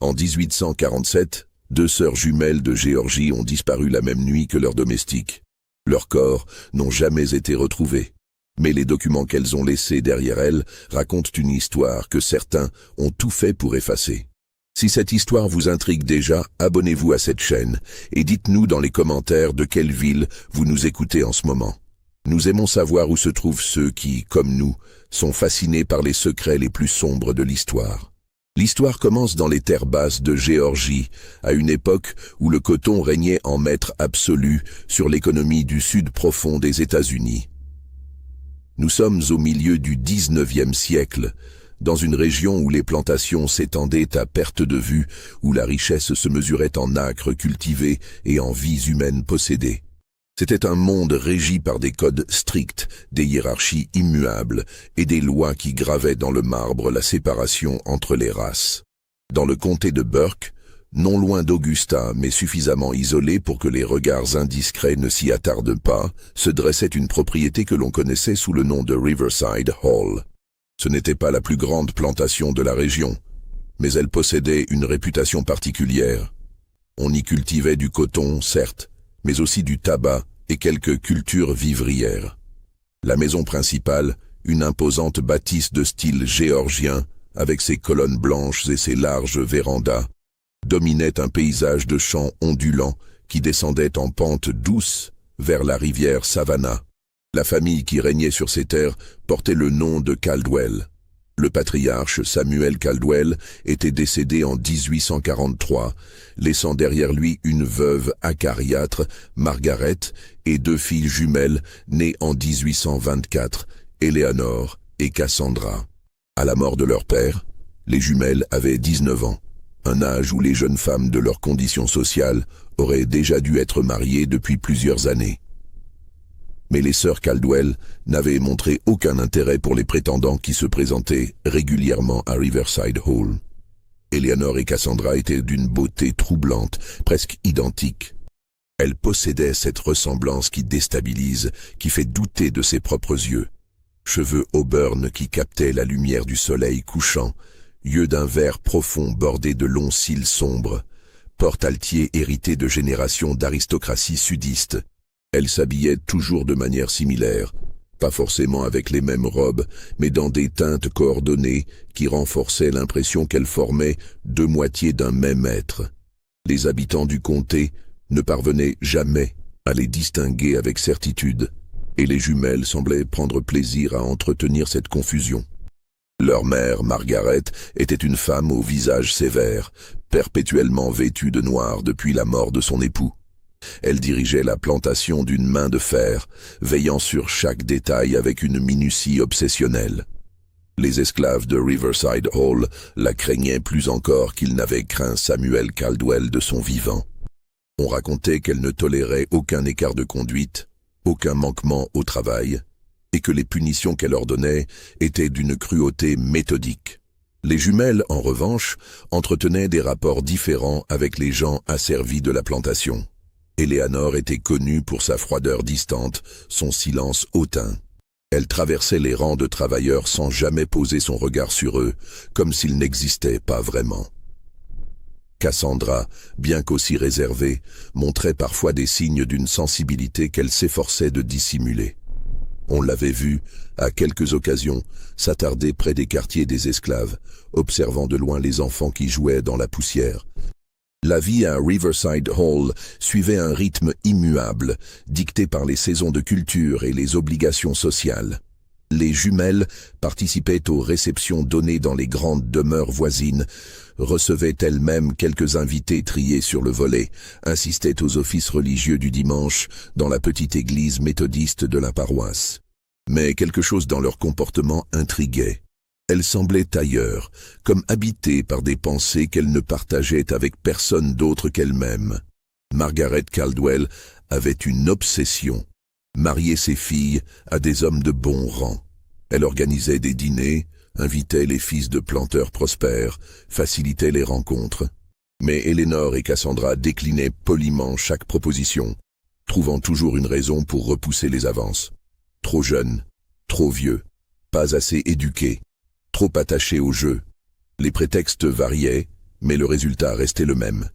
En 1847, deux sœurs jumelles de Géorgie ont disparu la même nuit que leurs domestiques. Leurs corps n'ont jamais été retrouvés. Mais les documents qu'elles ont laissés derrière elles racontent une histoire que certains ont tout fait pour effacer. Si cette histoire vous intrigue déjà, abonnez-vous à cette chaîne et dites-nous dans les commentaires de quelle ville vous nous écoutez en ce moment. Nous aimons savoir où se trouvent ceux qui, comme nous, sont fascinés par les secrets les plus sombres de l'histoire. L'histoire commence dans les terres basses de Géorgie, à une époque où le coton régnait en maître absolu sur l'économie du sud profond des États-Unis. Nous sommes au milieu du 19e siècle, dans une région où les plantations s'étendaient à perte de vue, où la richesse se mesurait en acres cultivés et en vies humaines possédées. C'était un monde régi par des codes stricts, des hiérarchies immuables et des lois qui gravaient dans le marbre la séparation entre les races. Dans le comté de Burke, non loin d'Augusta mais suffisamment isolé pour que les regards indiscrets ne s'y attardent pas, se dressait une propriété que l'on connaissait sous le nom de Riverside Hall. Ce n'était pas la plus grande plantation de la région, mais elle possédait une réputation particulière. On y cultivait du coton, certes, mais aussi du tabac et quelques cultures vivrières. La maison principale, une imposante bâtisse de style géorgien, avec ses colonnes blanches et ses larges vérandas, dominait un paysage de champs ondulants qui descendait en pente douce vers la rivière Savannah. La famille qui régnait sur ces terres portait le nom de Caldwell. Le patriarche Samuel Caldwell était décédé en 1843, laissant derrière lui une veuve acariâtre, Margaret, et deux filles jumelles nées en 1824, Eleanor et Cassandra. À la mort de leur père, les jumelles avaient 19 ans, un âge où les jeunes femmes de leur condition sociale auraient déjà dû être mariées depuis plusieurs années. Mais les sœurs Caldwell n'avaient montré aucun intérêt pour les prétendants qui se présentaient régulièrement à Riverside Hall. Eleanor et Cassandra étaient d'une beauté troublante, presque identique. Elles possédaient cette ressemblance qui déstabilise, qui fait douter de ses propres yeux. Cheveux auburn qui captaient la lumière du soleil couchant, yeux d'un vert profond bordés de longs cils sombres, porte-altier hérité de générations d'aristocratie sudiste. Elle s'habillait toujours de manière similaire, pas forcément avec les mêmes robes, mais dans des teintes coordonnées qui renforçaient l'impression qu'elle formait deux moitiés d'un même être. Les habitants du comté ne parvenaient jamais à les distinguer avec certitude, et les jumelles semblaient prendre plaisir à entretenir cette confusion. Leur mère, Margaret, était une femme au visage sévère, perpétuellement vêtue de noir depuis la mort de son époux. Elle dirigeait la plantation d'une main de fer, veillant sur chaque détail avec une minutie obsessionnelle. Les esclaves de Riverside Hall la craignaient plus encore qu'ils n'avaient craint Samuel Caldwell de son vivant. On racontait qu'elle ne tolérait aucun écart de conduite, aucun manquement au travail, et que les punitions qu'elle ordonnait étaient d'une cruauté méthodique. Les jumelles, en revanche, entretenaient des rapports différents avec les gens asservis de la plantation. Eleanor était connue pour sa froideur distante, son silence hautain. Elle traversait les rangs de travailleurs sans jamais poser son regard sur eux, comme s'ils n'existaient pas vraiment. Cassandra, bien qu'aussi réservée, montrait parfois des signes d'une sensibilité qu'elle s'efforçait de dissimuler. On l'avait vue, à quelques occasions, s'attarder près des quartiers des esclaves, observant de loin les enfants qui jouaient dans la poussière. La vie à Riverside Hall suivait un rythme immuable, dicté par les saisons de culture et les obligations sociales. Les jumelles participaient aux réceptions données dans les grandes demeures voisines, recevaient elles-mêmes quelques invités triés sur le volet, assistaient aux offices religieux du dimanche dans la petite église méthodiste de la paroisse. Mais quelque chose dans leur comportement intriguait. Elles semblaient ailleurs, comme habitées par des pensées qu'elles ne partageaient avec personne d'autre qu'elles-mêmes. Margaret Caldwell avait une obsession, marier ses filles à des hommes de bon rang. Elle organisait des dîners, invitait les fils de planteurs prospères, facilitait les rencontres. Mais Eleanor et Cassandra déclinaient poliment chaque proposition, trouvant toujours une raison pour repousser les avances. Trop jeune, trop vieux, pas assez éduqué, trop attaché au jeu. Les prétextes variaient, mais le résultat restait le même.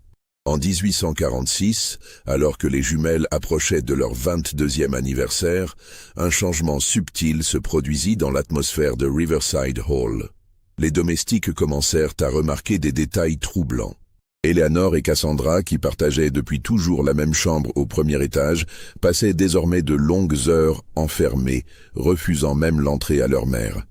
En 1846, alors que les jumelles approchaient de leur 22e anniversaire, un changement subtil se produisit dans l'atmosphère de Riverside Hall. Les domestiques commencèrent à remarquer des détails troublants. Eleanor et Cassandra, qui partageaient depuis toujours la même chambre au premier étage, passaient désormais de longues heures enfermées, refusant même l'entrée à leur mère.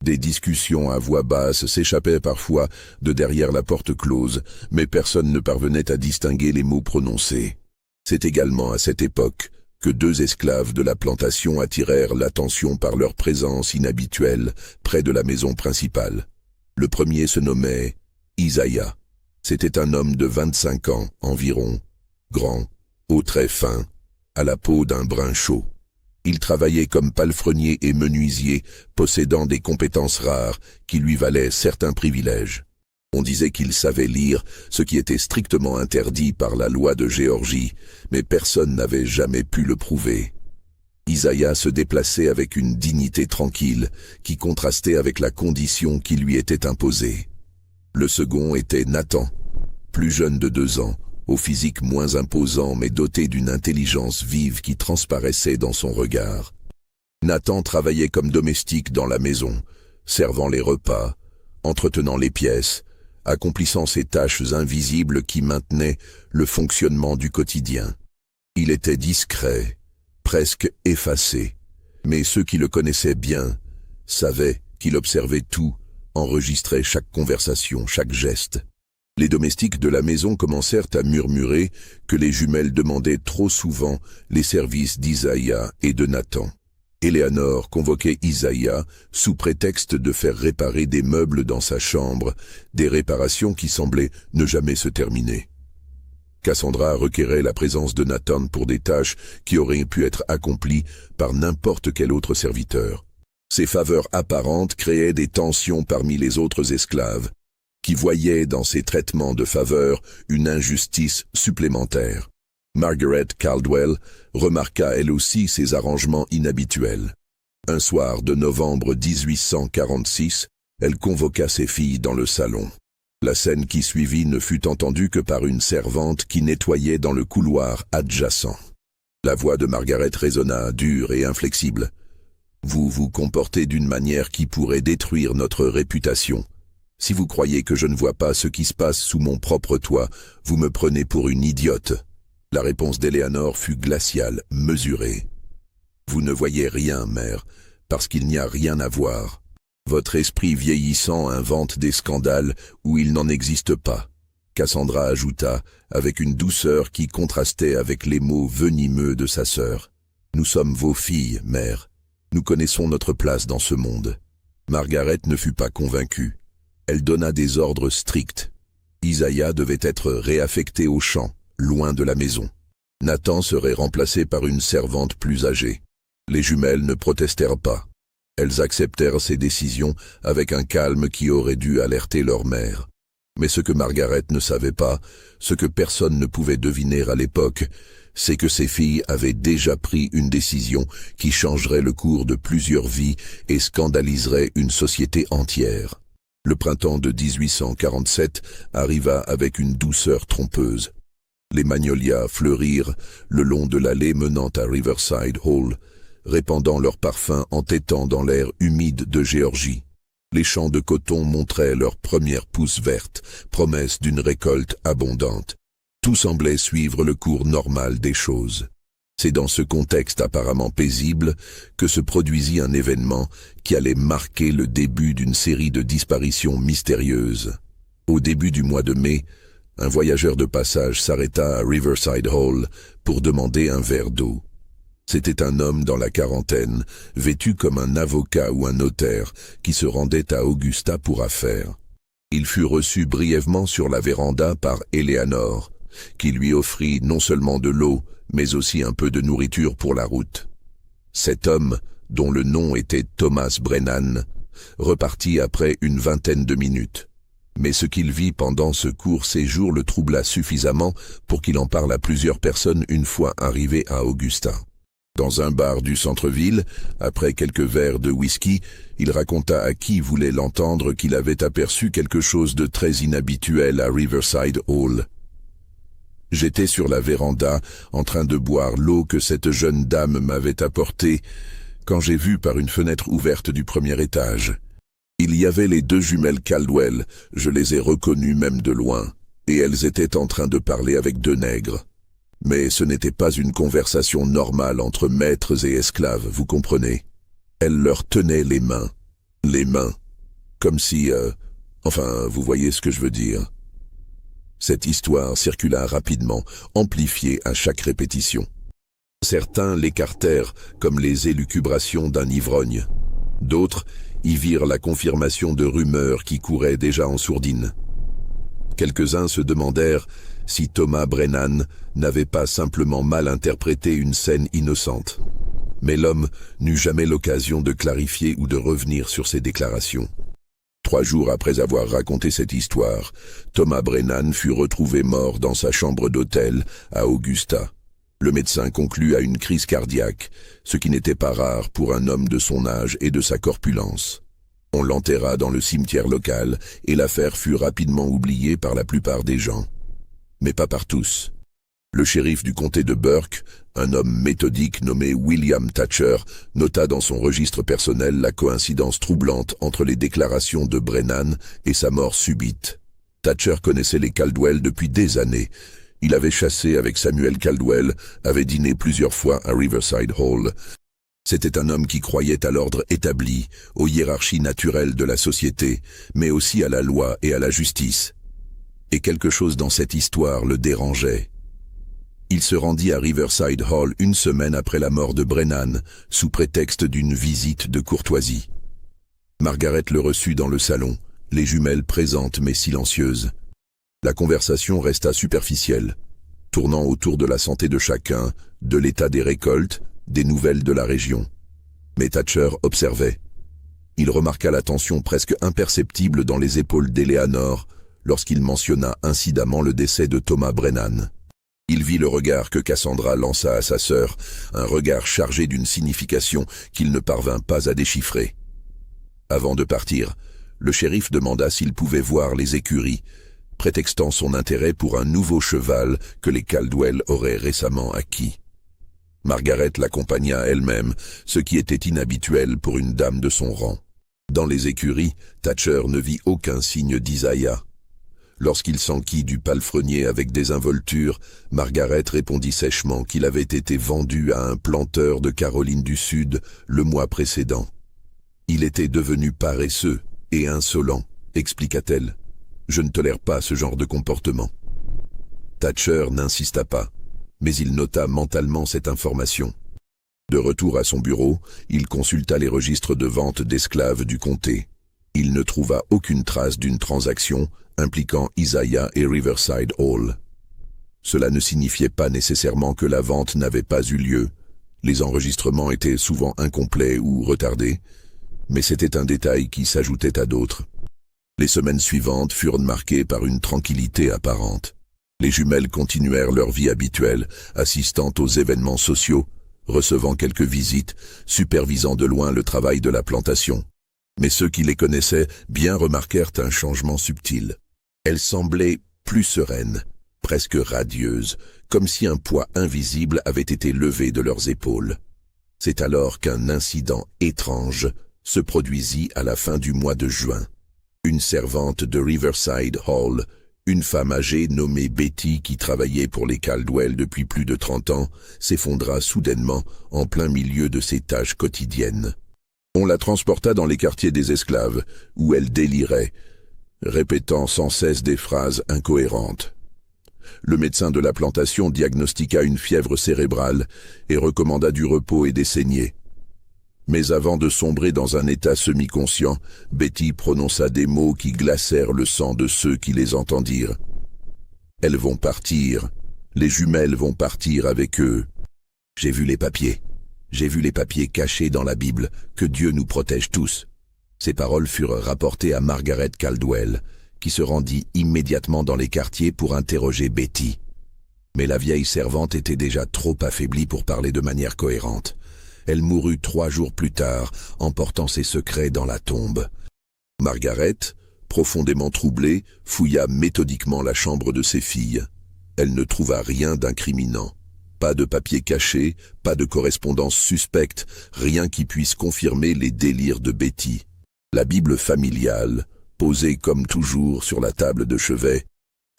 Des discussions à voix basse s'échappaient parfois de derrière la porte close, mais personne ne parvenait à distinguer les mots prononcés. C'est également à cette époque que deux esclaves de la plantation attirèrent l'attention par leur présence inhabituelle près de la maison principale. Le premier se nommait Isaiah. C'était un homme de 25 ans environ, grand, aux traits fins, à la peau d'un brun chaud. Il travaillait comme palefrenier et menuisier, possédant des compétences rares qui lui valaient certains privilèges. On disait qu'il savait lire, ce qui était strictement interdit par la loi de Géorgie, mais personne n'avait jamais pu le prouver. Isaiah se déplaçait avec une dignité tranquille, qui contrastait avec la condition qui lui était imposée. Le second était Nathan, plus jeune de 2 ans, au physique moins imposant mais doté d'une intelligence vive qui transparaissait dans son regard. Nathan travaillait comme domestique dans la maison, servant les repas, entretenant les pièces, accomplissant ces tâches invisibles qui maintenaient le fonctionnement du quotidien. Il était discret, presque effacé, mais ceux qui le connaissaient bien savaient qu'il observait tout, enregistrait chaque conversation, chaque geste. Les domestiques de la maison commencèrent à murmurer que les jumelles demandaient trop souvent les services d'Isaiah et de Nathan. Eleanor convoquait Isaiah sous prétexte de faire réparer des meubles dans sa chambre, des réparations qui semblaient ne jamais se terminer. Cassandra requérait la présence de Nathan pour des tâches qui auraient pu être accomplies par n'importe quel autre serviteur. Ces faveurs apparentes créaient des tensions parmi les autres esclaves, qui voyaient dans ces traitements de faveur une injustice supplémentaire. Margaret Caldwell remarqua elle aussi ces arrangements inhabituels. Un soir de novembre 1846, elle convoqua ses filles dans le salon. La scène qui suivit ne fut entendue que par une servante qui nettoyait dans le couloir adjacent. La voix de Margaret résonna, dure et inflexible. « Vous vous comportez d'une manière qui pourrait détruire notre réputation. Si vous croyez que je ne vois pas ce qui se passe sous mon propre toit, vous me prenez pour une idiote. » La réponse d'Eleanor fut glaciale, mesurée. « Vous ne voyez rien, mère, parce qu'il n'y a rien à voir. Votre esprit vieillissant invente des scandales où il n'en existe pas. » Cassandra ajouta, avec une douceur qui contrastait avec les mots venimeux de sa sœur. « Nous sommes vos filles, mère. Nous connaissons notre place dans ce monde. » Margaret ne fut pas convaincue. Elle donna des ordres stricts. Isaiah devait être réaffecté au champ, loin de la maison. Nathan serait remplacé par une servante plus âgée. Les jumelles ne protestèrent pas. Elles acceptèrent ces décisions avec un calme qui aurait dû alerter leur mère. Mais ce que Margaret ne savait pas, ce que personne ne pouvait deviner à l'époque, c'est que ses filles avaient déjà pris une décision qui changerait le cours de plusieurs vies et scandaliserait une société entière. Le printemps de 1847 arriva avec une douceur trompeuse. Les magnolias fleurirent le long de l'allée menant à Riverside Hall, répandant leur parfum entêtant dans l'air humide de Géorgie. Les champs de coton montraient leurs premières pousses vertes, promesse d'une récolte abondante. Tout semblait suivre le cours normal des choses. C'est dans ce contexte apparemment paisible que se produisit un événement qui allait marquer le début d'une série de disparitions mystérieuses. Au début du mois de mai, un voyageur de passage s'arrêta à Riverside Hall pour demander un verre d'eau. C'était un homme dans la quarantaine, vêtu comme un avocat ou un notaire, qui se rendait à Augusta pour affaires. Il fut reçu brièvement sur la véranda par Eleanor, qui lui offrit non seulement de l'eau, mais aussi un peu de nourriture pour la route. Cet homme, dont le nom était Thomas Brennan, repartit après une vingtaine de minutes. Mais ce qu'il vit pendant ce court séjour le troubla suffisamment pour qu'il en parle à plusieurs personnes une fois arrivé à Augusta. Dans un bar du centre-ville, après quelques verres de whisky, il raconta à qui voulait l'entendre qu'il avait aperçu quelque chose de très inhabituel à Riverside Hall. J'étais sur la véranda, en train de boire l'eau que cette jeune dame m'avait apportée, quand j'ai vu par une fenêtre ouverte du premier étage. Il y avait les deux jumelles Caldwell, je les ai reconnues même de loin, et elles étaient en train de parler avec deux nègres. Mais ce n'était pas une conversation normale entre maîtres et esclaves, vous comprenez. Elle leur tenait les mains, comme si... enfin, vous voyez ce que je veux dire. Cette histoire circula rapidement, amplifiée à chaque répétition. Certains l'écartèrent comme les élucubrations d'un ivrogne. D'autres y virent la confirmation de rumeurs qui couraient déjà en sourdine. Quelques-uns se demandèrent si Thomas Brennan n'avait pas simplement mal interprété une scène innocente. Mais l'homme n'eut jamais l'occasion de clarifier ou de revenir sur ses déclarations. 3 jours après avoir raconté cette histoire, Thomas Brennan fut retrouvé mort dans sa chambre d'hôtel à Augusta. Le médecin conclut à une crise cardiaque, ce qui n'était pas rare pour un homme de son âge et de sa corpulence. On l'enterra dans le cimetière local et l'affaire fut rapidement oubliée par la plupart des gens. Mais pas par tous. Le shérif du comté de Burke, un homme méthodique nommé William Thatcher, nota dans son registre personnel la coïncidence troublante entre les déclarations de Brennan et sa mort subite. Thatcher connaissait les Caldwell depuis des années. Il avait chassé avec Samuel Caldwell, avait dîné plusieurs fois à Riverside Hall. C'était un homme qui croyait à l'ordre établi, aux hiérarchies naturelles de la société, mais aussi à la loi et à la justice. Et quelque chose dans cette histoire le dérangeait. Il se rendit à Riverside Hall 1 semaine après la mort de Brennan, sous prétexte d'une visite de courtoisie. Margaret le reçut dans le salon, les jumelles présentes mais silencieuses. La conversation resta superficielle, tournant autour de la santé de chacun, de l'état des récoltes, des nouvelles de la région. Mais Thatcher observait. Il remarqua la tension presque imperceptible dans les épaules d'Eleanor lorsqu'il mentionna incidemment le décès de Thomas Brennan. Il vit le regard que Cassandra lança à sa sœur, un regard chargé d'une signification qu'il ne parvint pas à déchiffrer. Avant de partir, le shérif demanda s'il pouvait voir les écuries, prétextant son intérêt pour un nouveau cheval que les Caldwell auraient récemment acquis. Margaret l'accompagna elle-même, ce qui était inhabituel pour une dame de son rang. Dans les écuries, Thatcher ne vit aucun signe d'Isaiah. Lorsqu'il s'enquit du palefrenier avec désinvolture, Margaret répondit sèchement qu'il avait été vendu à un planteur de Caroline du Sud le mois précédent. Il était devenu paresseux et insolent, expliqua-t-elle. Je ne tolère pas ce genre de comportement. Thatcher n'insista pas, mais il nota mentalement cette information. De retour à son bureau, il consulta les registres de vente d'esclaves du comté. Il ne trouva aucune trace d'une transaction impliquant Isaiah et Riverside Hall. Cela ne signifiait pas nécessairement que la vente n'avait pas eu lieu. Les enregistrements étaient souvent incomplets ou retardés, mais c'était un détail qui s'ajoutait à d'autres. Les semaines suivantes furent marquées par une tranquillité apparente. Les jumelles continuèrent leur vie habituelle, assistant aux événements sociaux, recevant quelques visites, supervisant de loin le travail de la plantation. Mais ceux qui les connaissaient bien remarquèrent un changement subtil. Elles semblaient plus sereines, presque radieuses, comme si un poids invisible avait été levé de leurs épaules. C'est alors qu'un incident étrange se produisit à la fin du mois de juin. Une servante de Riverside Hall, une femme âgée nommée Betty qui travaillait pour les Caldwell depuis plus de 30 ans, s'effondra soudainement en plein milieu de ses tâches quotidiennes. On la transporta dans les quartiers des esclaves, où elle délirait, répétant sans cesse des phrases incohérentes. Le médecin de la plantation diagnostiqua une fièvre cérébrale et recommanda du repos et des saignées. Mais avant de sombrer dans un état semi-conscient, Betty prononça des mots qui glacèrent le sang de ceux qui les entendirent. « Elles vont partir, les jumelles vont partir avec eux. J'ai vu les papiers. J'ai vu les papiers cachés dans la Bible, que Dieu nous protège tous. » Ces paroles furent rapportées à Margaret Caldwell, qui se rendit immédiatement dans les quartiers pour interroger Betty. Mais la vieille servante était déjà trop affaiblie pour parler de manière cohérente. Elle mourut 3 jours plus tard, emportant ses secrets dans la tombe. Margaret, profondément troublée, fouilla méthodiquement la chambre de ses filles. Elle ne trouva rien d'incriminant. Pas de papier caché, pas de correspondance suspecte, rien qui puisse confirmer les délires de Betty. La Bible familiale, posée comme toujours sur la table de chevet,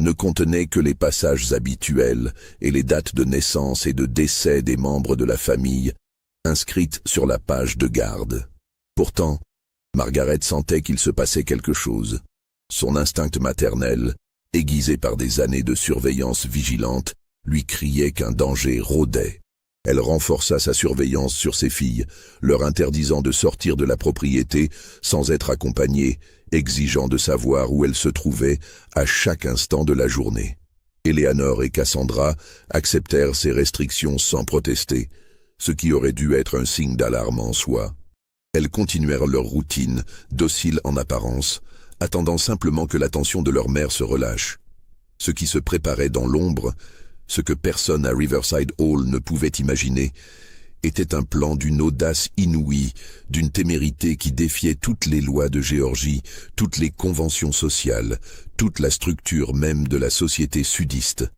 ne contenait que les passages habituels et les dates de naissance et de décès des membres de la famille, inscrites sur la page de garde. Pourtant, Margaret sentait qu'il se passait quelque chose. Son instinct maternel, aiguisé par des années de surveillance vigilante, lui criait qu'un danger rôdait. Elle renforça sa surveillance sur ses filles, leur interdisant de sortir de la propriété sans être accompagnées, exigeant de savoir où elles se trouvaient à chaque instant de la journée. Eleanor et Cassandra acceptèrent ces restrictions sans protester, ce qui aurait dû être un signe d'alarme en soi. Elles continuèrent leur routine, dociles en apparence, attendant simplement que l'attention de leur mère se relâche. Ce qui se préparait dans l'ombre, ce que personne à Riverside Hall ne pouvait imaginer, était un plan d'une audace inouïe, d'une témérité qui défiait toutes les lois de Géorgie, toutes les conventions sociales, toute la structure même de la société sudiste.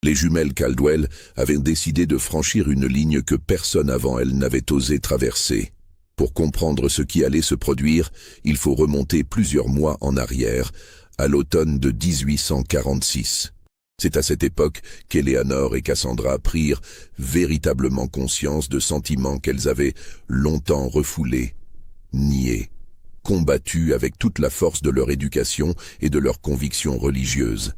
Les jumelles Caldwell avaient décidé de franchir une ligne que personne avant elles n'avait osé traverser. Pour comprendre ce qui allait se produire, il faut remonter plusieurs mois en arrière, à l'automne de 1846. C'est à cette époque qu'Eleanor et Cassandra prirent véritablement conscience de sentiments qu'elles avaient longtemps refoulés, niés, combattus avec toute la force de leur éducation et de leurs convictions religieuses.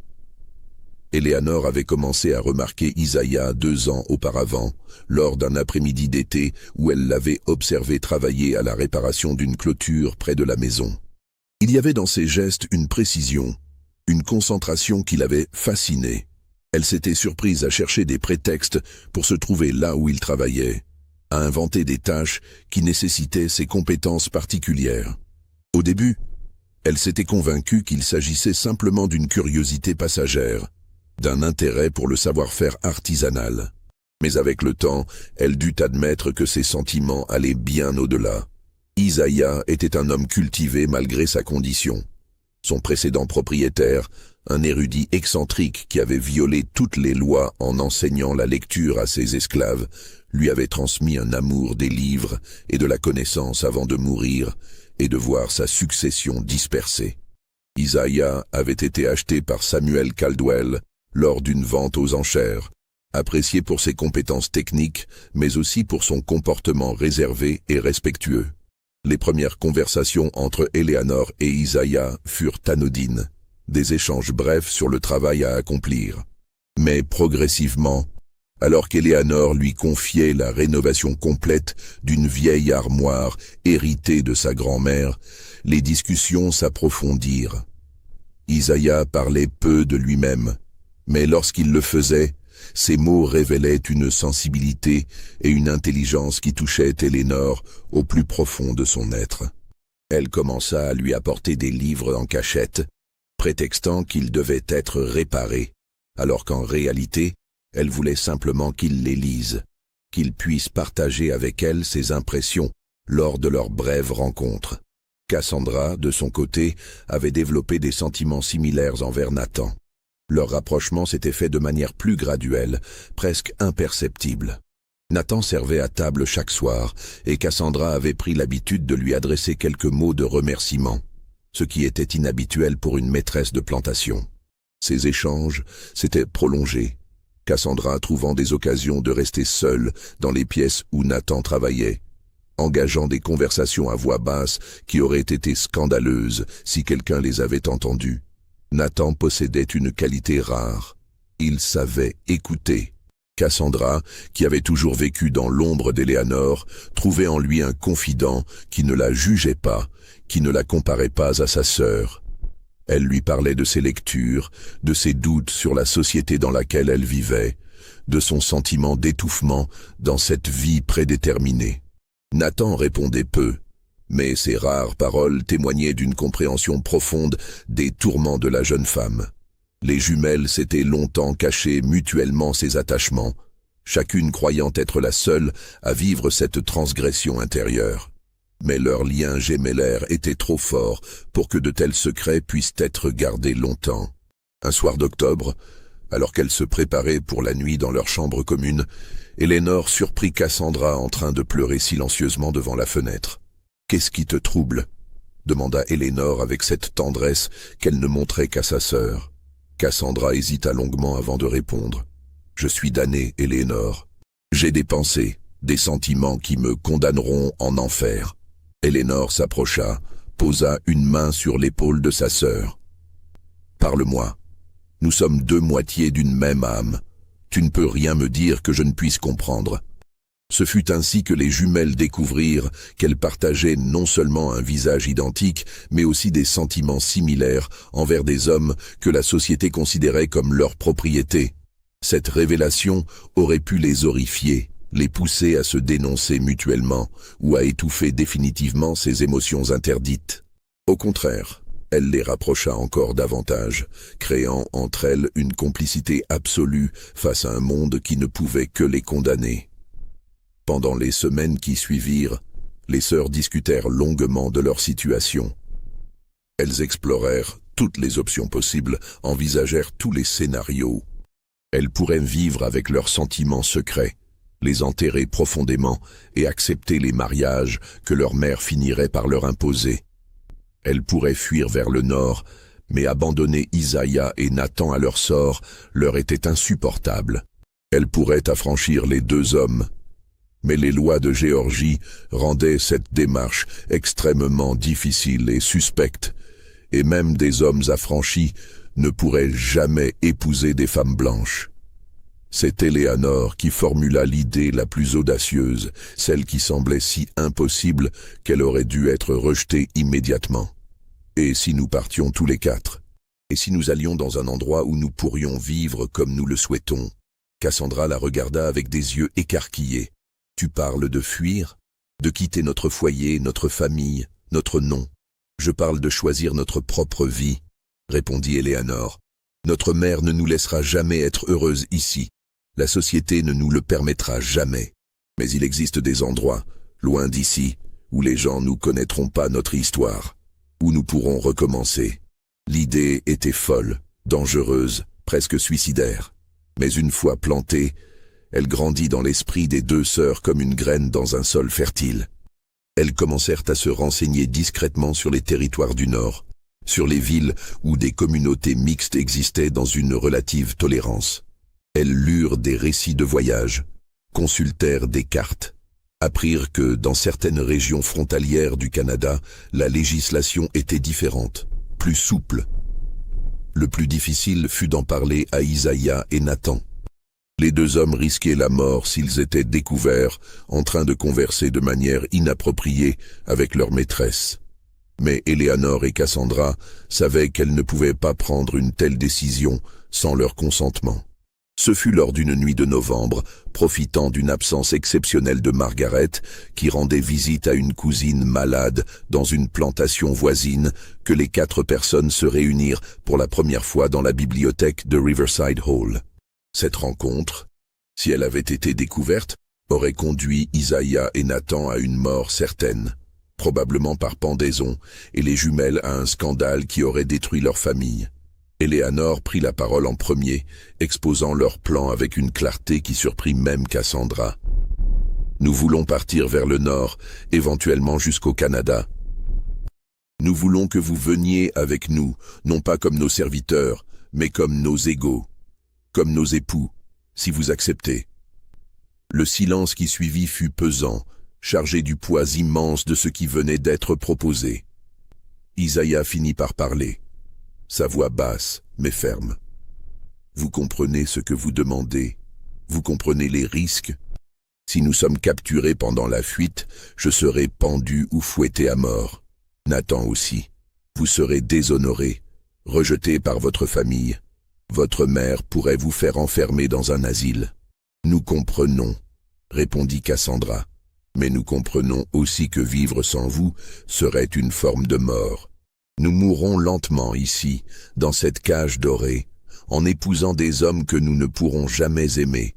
Eleanor avait commencé à remarquer Isaiah 2 ans auparavant, lors d'un après-midi d'été où elle l'avait observé travailler à la réparation d'une clôture près de la maison. Il y avait dans ses gestes une précision, une concentration qui l'avait fascinée. Elle s'était surprise à chercher des prétextes pour se trouver là où il travaillait, à inventer des tâches qui nécessitaient ses compétences particulières. Au début, elle s'était convaincue qu'il s'agissait simplement d'une curiosité passagère, d'un intérêt pour le savoir-faire artisanal. Mais avec le temps, elle dut admettre que ses sentiments allaient bien au-delà. Isaiah était un homme cultivé malgré sa condition. Son précédent propriétaire, un érudit excentrique qui avait violé toutes les lois en enseignant la lecture à ses esclaves, lui avait transmis un amour des livres et de la connaissance avant de mourir et de voir sa succession dispersée. Isaiah avait été acheté par Samuel Caldwell lors d'une vente aux enchères, apprécié pour ses compétences techniques, mais aussi pour son comportement réservé et respectueux. Les premières conversations entre Eleanor et Isaiah furent anodines, des échanges brefs sur le travail à accomplir. Mais progressivement, alors qu'Eleanor lui confiait la rénovation complète d'une vieille armoire héritée de sa grand-mère, les discussions s'approfondirent. Isaiah parlait peu de lui-même, mais lorsqu'il le faisait, ses mots révélaient une sensibilité et une intelligence qui touchaient Eleanor au plus profond de son être. Elle commença à lui apporter des livres en cachette, prétextant qu'ils devaient être réparés, alors qu'en réalité, elle voulait simplement qu'il les lise, qu'il puisse partager avec elle ses impressions lors de leur brève rencontre. Cassandra, de son côté, avait développé des sentiments similaires envers Nathan. Leur rapprochement s'était fait de manière plus graduelle, presque imperceptible. Nathan servait à table chaque soir, et Cassandra avait pris l'habitude de lui adresser quelques mots de remerciement, ce qui était inhabituel pour une maîtresse de plantation. Ces échanges s'étaient prolongés, Cassandra trouvant des occasions de rester seule dans les pièces où Nathan travaillait, engageant des conversations à voix basse qui auraient été scandaleuses si quelqu'un les avait entendues. Nathan possédait une qualité rare. Il savait écouter. Cassandra, qui avait toujours vécu dans l'ombre d'Eleanor, trouvait en lui un confident qui ne la jugeait pas, qui ne la comparait pas à sa sœur. Elle lui parlait de ses lectures, de ses doutes sur la société dans laquelle elle vivait, de son sentiment d'étouffement dans cette vie prédéterminée. Nathan répondait peu, mais ses rares paroles témoignaient d'une compréhension profonde des tourments de la jeune femme. Les jumelles s'étaient longtemps cachées mutuellement ces attachements, chacune croyant être la seule à vivre cette transgression intérieure. Mais leur lien gémellaire était trop fort pour que de tels secrets puissent être gardés longtemps. Un soir d'octobre, alors qu'elles se préparaient pour la nuit dans leur chambre commune, Eleanor surprit Cassandra en train de pleurer silencieusement devant la fenêtre. « Qu'est-ce qui te trouble ?» demanda Eleanor avec cette tendresse qu'elle ne montrait qu'à sa sœur. Cassandra hésita longuement avant de répondre. « Je suis damnée, Eleanor. J'ai des pensées, des sentiments qui me condamneront en enfer. » Eleanor s'approcha, posa une main sur l'épaule de sa sœur. « Parle-moi. Nous sommes deux moitiés d'une même âme. Tu ne peux rien me dire que je ne puisse comprendre. » Ce fut ainsi que les jumelles découvrirent qu'elles partageaient non seulement un visage identique, mais aussi des sentiments similaires envers des hommes que la société considérait comme leur propriété. Cette révélation aurait pu les horrifier, les pousser à se dénoncer mutuellement ou à étouffer définitivement ces émotions interdites. Au contraire, elle les rapprocha encore davantage, créant entre elles une complicité absolue face à un monde qui ne pouvait que les condamner. Pendant les semaines qui suivirent, les sœurs discutèrent longuement de leur situation. Elles explorèrent toutes les options possibles, envisagèrent tous les scénarios. Elles pourraient vivre avec leurs sentiments secrets, les enterrer profondément et accepter les mariages que leur mère finirait par leur imposer. Elles pourraient fuir vers le nord, mais abandonner Isaiah et Nathan à leur sort leur était insupportable. Elles pourraient affranchir les deux hommes, mais les lois de Géorgie rendaient cette démarche extrêmement difficile et suspecte, et même des hommes affranchis ne pourraient jamais épouser des femmes blanches. C'est Eleanor qui formula l'idée la plus audacieuse, celle qui semblait si impossible qu'elle aurait dû être rejetée immédiatement. Et si nous partions tous les quatre? Et si nous allions dans un endroit où nous pourrions vivre comme nous le souhaitons? Cassandra la regarda avec des yeux écarquillés. Tu parles de fuir, de quitter notre foyer, notre famille, notre nom. Je parle de choisir notre propre vie, répondit Eleanor. Notre mère ne nous laissera jamais être heureuse ici. La société ne nous le permettra jamais. Mais il existe des endroits, loin d'ici, où les gens ne connaîtront pas notre histoire, où nous pourrons recommencer. L'idée était folle, dangereuse, presque suicidaire. Mais une fois plantée, elle grandit dans l'esprit des deux sœurs comme une graine dans un sol fertile. Elles commencèrent à se renseigner discrètement sur les territoires du Nord, sur les villes où des communautés mixtes existaient dans une relative tolérance. Elles lurent des récits de voyage, consultèrent des cartes, apprirent que dans certaines régions frontalières du Canada, la législation était différente, plus souple. Le plus difficile fut d'en parler à Isaiah et Nathan. Les deux hommes risquaient la mort s'ils étaient découverts en train de converser de manière inappropriée avec leur maîtresse. Mais Eleanor et Cassandra savaient qu'elles ne pouvaient pas prendre une telle décision sans leur consentement. Ce fut lors d'une nuit de novembre, profitant d'une absence exceptionnelle de Margaret, qui rendait visite à une cousine malade dans une plantation voisine, que les 4 personnes se réunirent pour la première fois dans la bibliothèque de Riverside Hall. Cette rencontre, si elle avait été découverte, aurait conduit Isaiah et Nathan à une mort certaine, probablement par pendaison, et les jumelles à un scandale qui aurait détruit leur famille. Eleanor prit la parole en premier, exposant leur plan avec une clarté qui surprit même Cassandra. « Nous voulons partir vers le nord, éventuellement jusqu'au Canada. Nous voulons que vous veniez avec nous, non pas comme nos serviteurs, mais comme nos égaux, comme nos époux, si vous acceptez. » Le silence qui suivit fut pesant, chargé du poids immense de ce qui venait d'être proposé. Isaiah finit par parler, sa voix basse, mais ferme. « Vous comprenez ce que vous demandez? Vous comprenez les risques? Si nous sommes capturés pendant la fuite, je serai pendu ou fouetté à mort. Nathan aussi. Vous serez déshonoré, rejeté par votre famille. Votre mère pourrait vous faire enfermer dans un asile. » « Nous comprenons, » répondit Cassandra, « mais nous comprenons aussi que vivre sans vous serait une forme de mort. Nous mourrons lentement ici, dans cette cage dorée, en épousant des hommes que nous ne pourrons jamais aimer,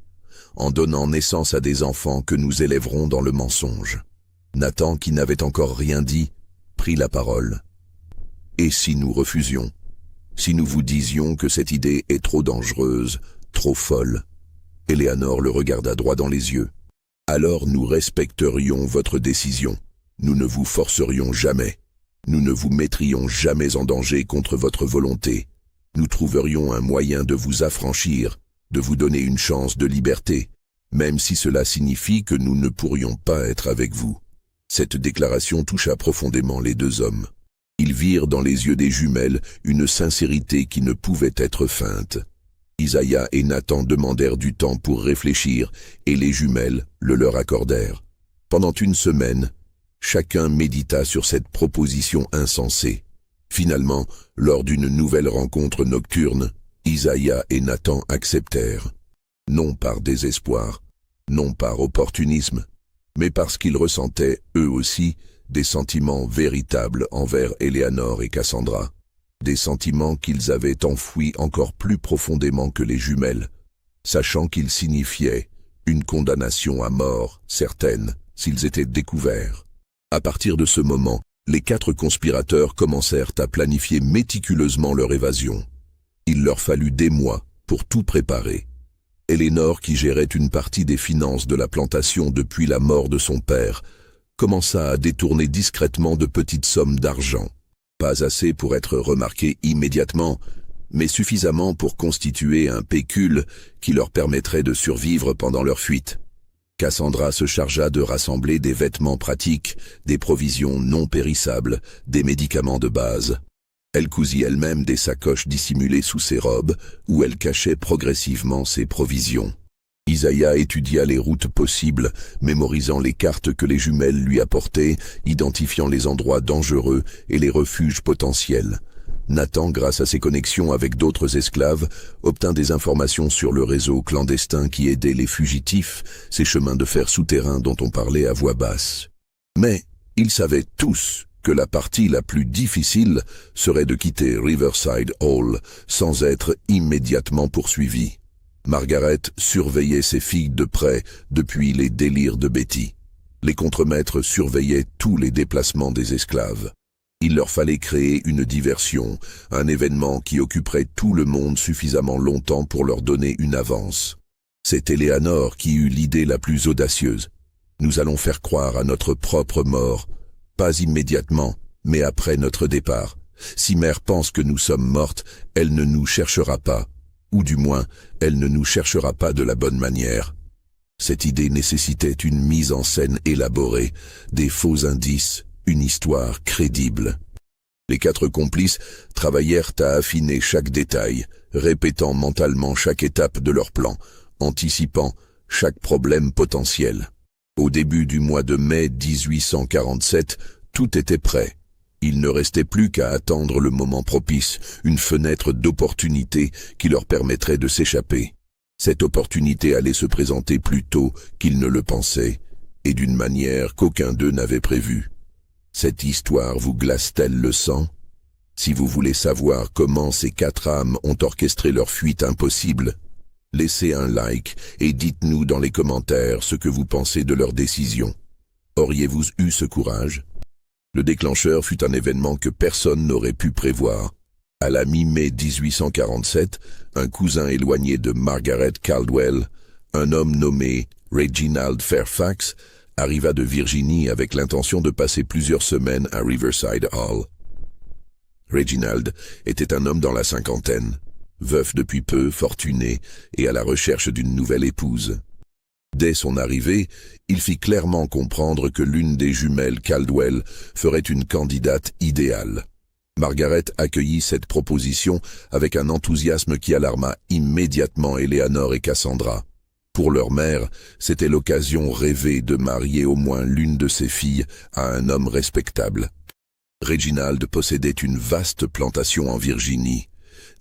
en donnant naissance à des enfants que nous élèverons dans le mensonge. Nathan, qui n'avait encore rien dit, prit la parole. « Et si nous refusions? Si nous vous disions que cette idée est trop dangereuse, trop folle ?» Éléanore le regarda droit dans les yeux. « Alors nous respecterions votre décision. Nous ne vous forcerions jamais. Nous ne vous mettrions jamais en danger contre votre volonté. Nous trouverions un moyen de vous affranchir, de vous donner une chance de liberté, même si cela signifie que nous ne pourrions pas être avec vous. » Cette déclaration toucha profondément les deux hommes. Ils virent dans les yeux des jumelles une sincérité qui ne pouvait être feinte. Isaïa et Nathan demandèrent du temps pour réfléchir, et les jumelles le leur accordèrent. Pendant une semaine, chacun médita sur cette proposition insensée. Finalement, lors d'une nouvelle rencontre nocturne, Isaïa et Nathan acceptèrent. Non par désespoir, non par opportunisme, mais parce qu'ils ressentaient, eux aussi, des sentiments véritables envers Éléanore et Cassandra, des sentiments qu'ils avaient enfouis encore plus profondément que les jumelles, sachant qu'ils signifiaient une condamnation à mort certaine s'ils étaient découverts. À partir de ce moment, les 4 conspirateurs commencèrent à planifier méticuleusement leur évasion. Il leur fallut des mois pour tout préparer. Éléanore, qui gérait une partie des finances de la plantation depuis la mort de son père, commença à détourner discrètement de petites sommes d'argent. Pas assez pour être remarquées immédiatement, mais suffisamment pour constituer un pécule qui leur permettrait de survivre pendant leur fuite. Cassandra se chargea de rassembler des vêtements pratiques, des provisions non périssables, des médicaments de base. Elle cousit elle-même des sacoches dissimulées sous ses robes, où elle cachait progressivement ses provisions. Isaïa étudia les routes possibles, mémorisant les cartes que les jumelles lui apportaient, identifiant les endroits dangereux et les refuges potentiels. Nathan, grâce à ses connexions avec d'autres esclaves, obtint des informations sur le réseau clandestin qui aidait les fugitifs, ces chemins de fer souterrains dont on parlait à voix basse. Mais ils savaient tous que la partie la plus difficile serait de quitter Riverside Hall sans être immédiatement poursuivi. Margaret surveillait ses filles de près depuis les délires de Betty. Les contremaîtres surveillaient tous les déplacements des esclaves. Il leur fallait créer une diversion, un événement qui occuperait tout le monde suffisamment longtemps pour leur donner une avance. C'est Éléanore qui eut l'idée la plus audacieuse. Nous allons faire croire à notre propre mort, pas immédiatement, mais après notre départ. Si Mère pense que nous sommes mortes, elle ne nous cherchera pas, ou du moins, elle ne nous cherchera pas de la bonne manière. Cette idée nécessitait une mise en scène élaborée, des faux indices, une histoire crédible. Les 4 complices travaillèrent à affiner chaque détail, répétant mentalement chaque étape de leur plan, anticipant chaque problème potentiel. Au début du mois de mai 1847, tout était prêt. Il ne restait plus qu'à attendre le moment propice, une fenêtre d'opportunité qui leur permettrait de s'échapper. Cette opportunité allait se présenter plus tôt qu'ils ne le pensaient, et d'une manière qu'aucun d'eux n'avait prévue. Cette histoire vous glace-t-elle le sang? Si vous voulez savoir comment ces 4 âmes ont orchestré leur fuite impossible, laissez un like et dites-nous dans les commentaires ce que vous pensez de leur décision. Auriez-vous eu ce courage? Le déclencheur fut un événement que personne n'aurait pu prévoir. À la mi-mai 1847, un cousin éloigné de Margaret Caldwell, un homme nommé Reginald Fairfax, arriva de Virginie avec l'intention de passer plusieurs semaines à Riverside Hall. Reginald était un homme dans la cinquantaine, veuf depuis peu, fortuné et à la recherche d'une nouvelle épouse. Dès son arrivée, il fit clairement comprendre que l'une des jumelles Caldwell ferait une candidate idéale. Margaret accueillit cette proposition avec un enthousiasme qui alarma immédiatement Éléanore et Cassandra. Pour leur mère, c'était l'occasion rêvée de marier au moins l'une de ses filles à un homme respectable. Reginald possédait une vaste plantation en Virginie,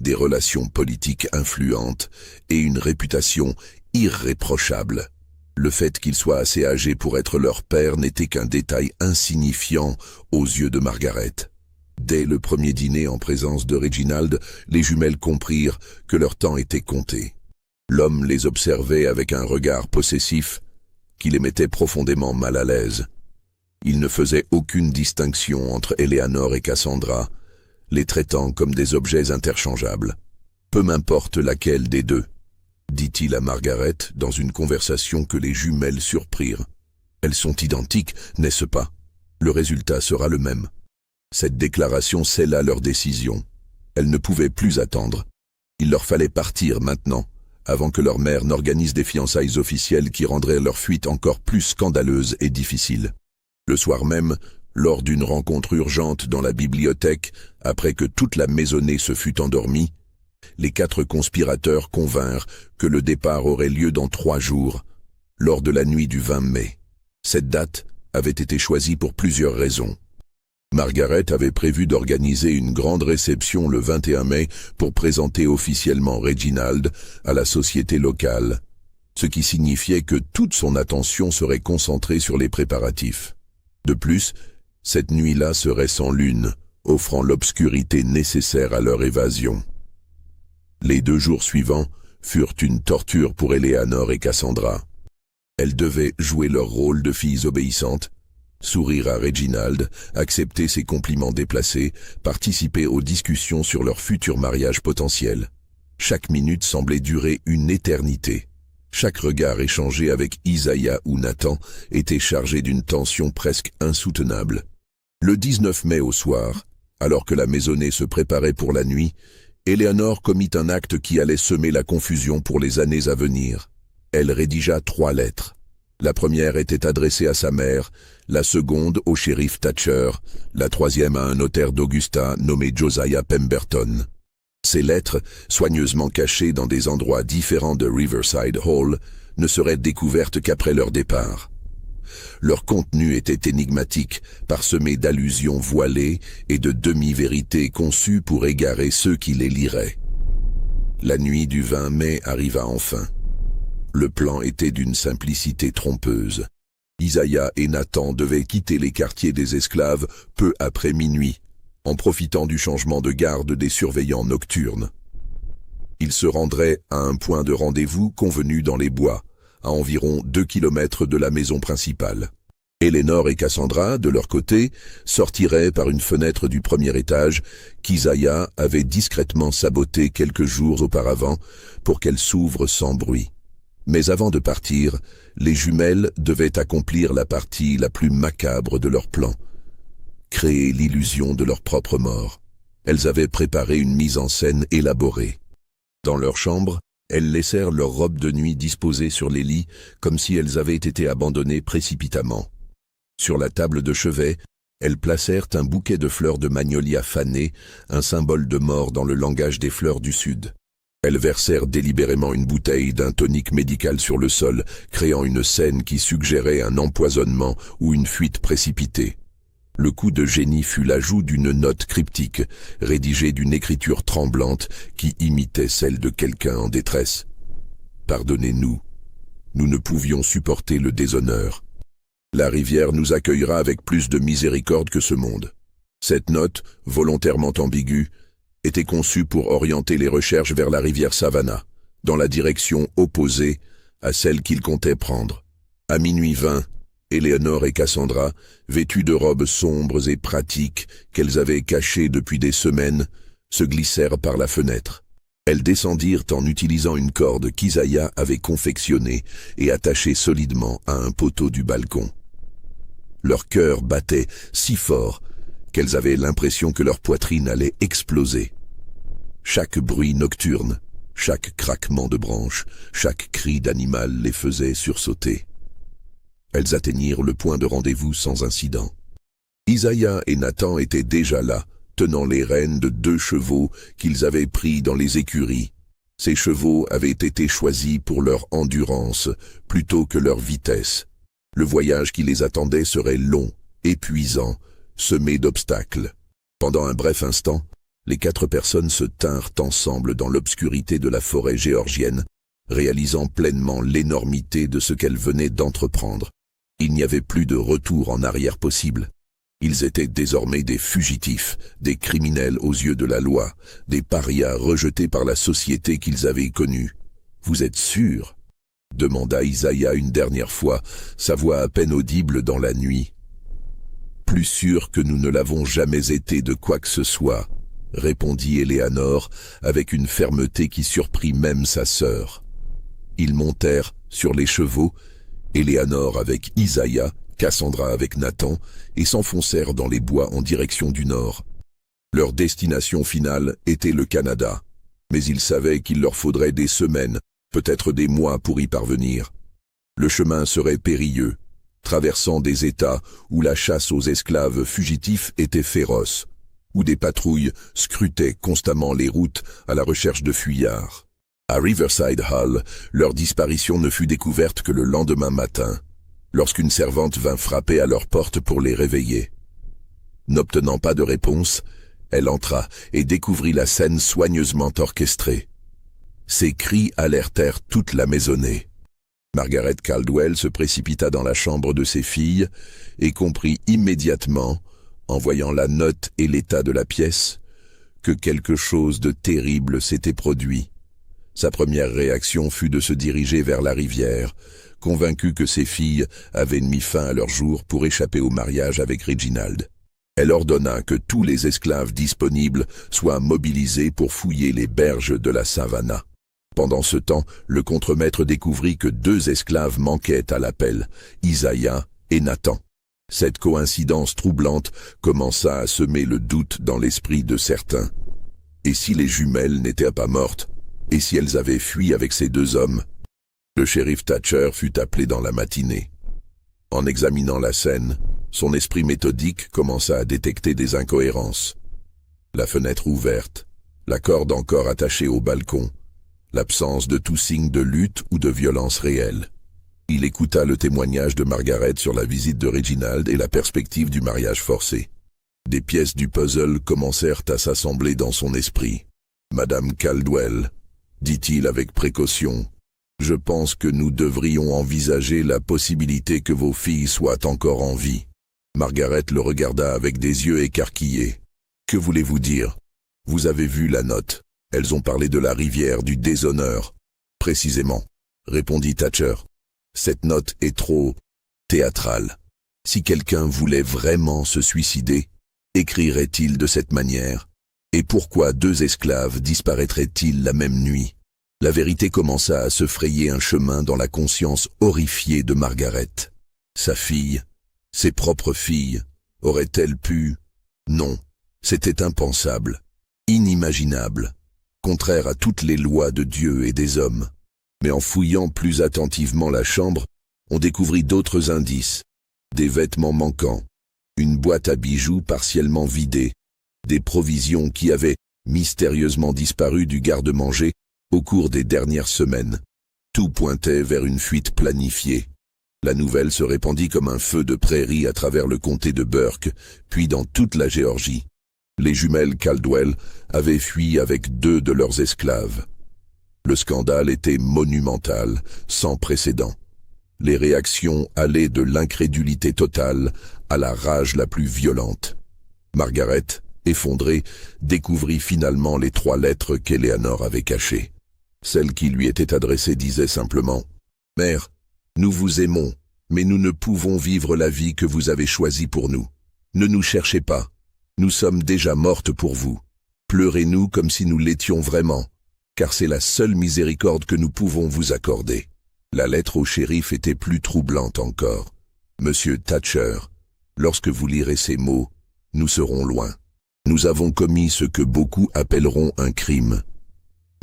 des relations politiques influentes et une réputation irréprochable. Le fait qu'il soit assez âgé pour être leur père n'était qu'un détail insignifiant aux yeux de Margaret. Dès le premier dîner en présence de Reginald, les jumelles comprirent que leur temps était compté. L'homme les observait avec un regard possessif qui les mettait profondément mal à l'aise. Il ne faisait aucune distinction entre Eleanor et Cassandra, les traitant comme des objets interchangeables. « Peu m'importe laquelle des deux », dit-il à Margaret dans une conversation que les jumelles surprirent. « Elles sont identiques, n'est-ce pas? Le résultat sera le même. » Cette déclaration scella leur décision. Elles ne pouvaient plus attendre. Il leur fallait partir maintenant, avant que leur mère n'organise des fiançailles officielles qui rendraient leur fuite encore plus scandaleuse et difficile. Le soir même, lors d'une rencontre urgente dans la bibliothèque, après que toute la maisonnée se fut endormie, les 4 conspirateurs convinrent que le départ aurait lieu dans 3 jours, lors de la nuit du 20 mai. Cette date avait été choisie pour plusieurs raisons. Margaret avait prévu d'organiser une grande réception le 21 mai pour présenter officiellement Reginald à la société locale, ce qui signifiait que toute son attention serait concentrée sur les préparatifs. De plus, cette nuit-là serait sans lune, offrant l'obscurité nécessaire à leur évasion. Les 2 jours suivants furent une torture pour Eleanor et Cassandra. Elles devaient jouer leur rôle de filles obéissantes, sourire à Reginald, accepter ses compliments déplacés, participer aux discussions sur leur futur mariage potentiel. Chaque minute semblait durer une éternité. Chaque regard échangé avec Isaiah ou Nathan était chargé d'une tension presque insoutenable. Le 19 mai au soir, alors que la maisonnée se préparait pour la nuit, Eleanor commit un acte qui allait semer la confusion pour les années à venir. Elle rédigea 3 lettres. La première était adressée à sa mère, la seconde au shérif Thatcher, la troisième à un notaire d'Augusta nommé Josiah Pemberton. Ces lettres, soigneusement cachées dans des endroits différents de Riverside Hall, ne seraient découvertes qu'après leur départ. Leur contenu était énigmatique, parsemé d'allusions voilées et de demi-vérités conçues pour égarer ceux qui les liraient. La nuit du 20 mai arriva enfin. Le plan était d'une simplicité trompeuse. Isaiah et Nathan devaient quitter les quartiers des esclaves peu après minuit, en profitant du changement de garde des surveillants nocturnes. Ils se rendraient à un point de rendez-vous convenu dans les bois, à environ 2 kilomètres de la maison principale. Eleanor et Cassandra, de leur côté, sortiraient par une fenêtre du premier étage qu'Isaiah avait discrètement sabotée quelques jours auparavant pour qu'elle s'ouvre sans bruit. Mais avant de partir, les jumelles devaient accomplir la partie la plus macabre de leur plan, créer l'illusion de leur propre mort. Elles avaient préparé une mise en scène élaborée. Dans leur chambre, elles laissèrent leurs robes de nuit disposées sur les lits comme si elles avaient été abandonnées précipitamment. Sur la table de chevet, elles placèrent un bouquet de fleurs de magnolia fanées, un symbole de mort dans le langage des fleurs du Sud. Elles versèrent délibérément une bouteille d'un tonique médical sur le sol, créant une scène qui suggérait un empoisonnement ou une fuite précipitée. Le coup de génie fut l'ajout d'une note cryptique, rédigée d'une écriture tremblante qui imitait celle de quelqu'un en détresse. « Pardonnez-nous, nous ne pouvions supporter le déshonneur. La rivière nous accueillera avec plus de miséricorde que ce monde. » Cette note, volontairement ambiguë, était conçue pour orienter les recherches vers la rivière Savannah, dans la direction opposée à celle qu'ils comptaient prendre. À minuit 20, Eleanor et Cassandra, vêtues de robes sombres et pratiques qu'elles avaient cachées depuis des semaines, se glissèrent par la fenêtre. Elles descendirent en utilisant une corde qu'Isaiah avait confectionnée et attachée solidement à un poteau du balcon. Leur cœur battait si fort qu'elles avaient l'impression que leur poitrine allait exploser. Chaque bruit nocturne, chaque craquement de branches, chaque cri d'animal les faisait sursauter. Elles atteignirent le point de rendez-vous sans incident. Isaiah et Nathan étaient déjà là, tenant les rênes de 2 chevaux qu'ils avaient pris dans les écuries. Ces chevaux avaient été choisis pour leur endurance plutôt que leur vitesse. Le voyage qui les attendait serait long, épuisant, semé d'obstacles. Pendant un bref instant, les 4 personnes se tinrent ensemble dans l'obscurité de la forêt géorgienne, réalisant pleinement l'énormité de ce qu'elles venaient d'entreprendre. Il n'y avait plus de retour en arrière possible. Ils étaient désormais des fugitifs, des criminels aux yeux de la loi, des parias rejetés par la société qu'ils avaient connue. « Vous êtes sûr ?» demanda Isaiah une dernière fois, sa voix à peine audible dans la nuit. « Plus sûr que nous ne l'avons jamais été de quoi que ce soit, » répondit Éléanor avec une fermeté qui surprit même sa sœur. Ils montèrent sur les chevaux, Éléanor avec Isaiah, Cassandra avec Nathan, et s'enfoncèrent dans les bois en direction du nord. Leur destination finale était le Canada, mais ils savaient qu'il leur faudrait des semaines, peut-être des mois pour y parvenir. Le chemin serait périlleux, traversant des États où la chasse aux esclaves fugitifs était féroce, où des patrouilles scrutaient constamment les routes à la recherche de fuyards. À Riverside Hall, leur disparition ne fut découverte que le lendemain matin, lorsqu'une servante vint frapper à leur porte pour les réveiller. N'obtenant pas de réponse, elle entra et découvrit la scène soigneusement orchestrée. Ses cris alertèrent toute la maisonnée. Margaret Caldwell se précipita dans la chambre de ses filles et comprit immédiatement, en voyant la note et l'état de la pièce, que quelque chose de terrible s'était produit. Sa première réaction fut de se diriger vers la rivière, convaincue que ses filles avaient mis fin à leur jour pour échapper au mariage avec Reginald. Elle ordonna que tous les esclaves disponibles soient mobilisés pour fouiller les berges de la Savannah. Pendant ce temps, le contremaître découvrit que 2 esclaves manquaient à l'appel, Isaiah et Nathan. Cette coïncidence troublante commença à semer le doute dans l'esprit de certains. Et si les jumelles n'étaient pas mortes? Et si elles avaient fui avec ces 2 hommes? Le shérif Thatcher fut appelé dans la matinée. En examinant la scène, son esprit méthodique commença à détecter des incohérences. La fenêtre ouverte, la corde encore attachée au balcon, l'absence de tout signe de lutte ou de violence réelle. Il écouta le témoignage de Margaret sur la visite de Reginald et la perspective du mariage forcé. Des pièces du puzzle commencèrent à s'assembler dans son esprit. « Madame Caldwell, » dit-il avec précaution, « je pense que nous devrions envisager la possibilité que vos filles soient encore en vie. » Margaret le regarda avec des yeux écarquillés. « Que voulez-vous dire? Vous avez vu la note. Elles ont parlé de la rivière du déshonneur. »« Précisément, » répondit Thatcher. « Cette note est trop théâtrale. Si quelqu'un voulait vraiment se suicider, écrirait-il de cette manière? Et pourquoi 2 esclaves disparaîtraient-ils la même nuit? » La vérité commença à se frayer un chemin dans la conscience horrifiée de Margaret. Sa fille, ses propres filles, auraient-elles pu? Non, c'était impensable, inimaginable, contraire à toutes les lois de Dieu et des hommes. Mais en fouillant plus attentivement la chambre, on découvrit d'autres indices, des vêtements manquants, une boîte à bijoux partiellement vidée, des provisions qui avaient mystérieusement disparu du garde-manger au cours des dernières semaines. Tout pointait vers une fuite planifiée. La nouvelle se répandit comme un feu de prairie à travers le comté de Burke, puis dans toute la Géorgie. Les jumelles Caldwell avaient fui avec 2 de leurs esclaves. Le scandale était monumental, sans précédent. Les réactions allaient de l'incrédulité totale à la rage la plus violente. Margaret, effondrée, découvrit finalement les 3 lettres qu'Éléanor avait cachées. Celle qui lui était adressée disait simplement « Mère, nous vous aimons, mais nous ne pouvons vivre la vie que vous avez choisie pour nous. Ne nous cherchez pas. Nous sommes déjà mortes pour vous. Pleurez-nous comme si nous l'étions vraiment, car c'est la seule miséricorde que nous pouvons vous accorder. » La lettre au shérif était plus troublante encore. « Monsieur Thatcher, lorsque vous lirez ces mots, nous serons loin. Nous avons commis ce que beaucoup appelleront un crime.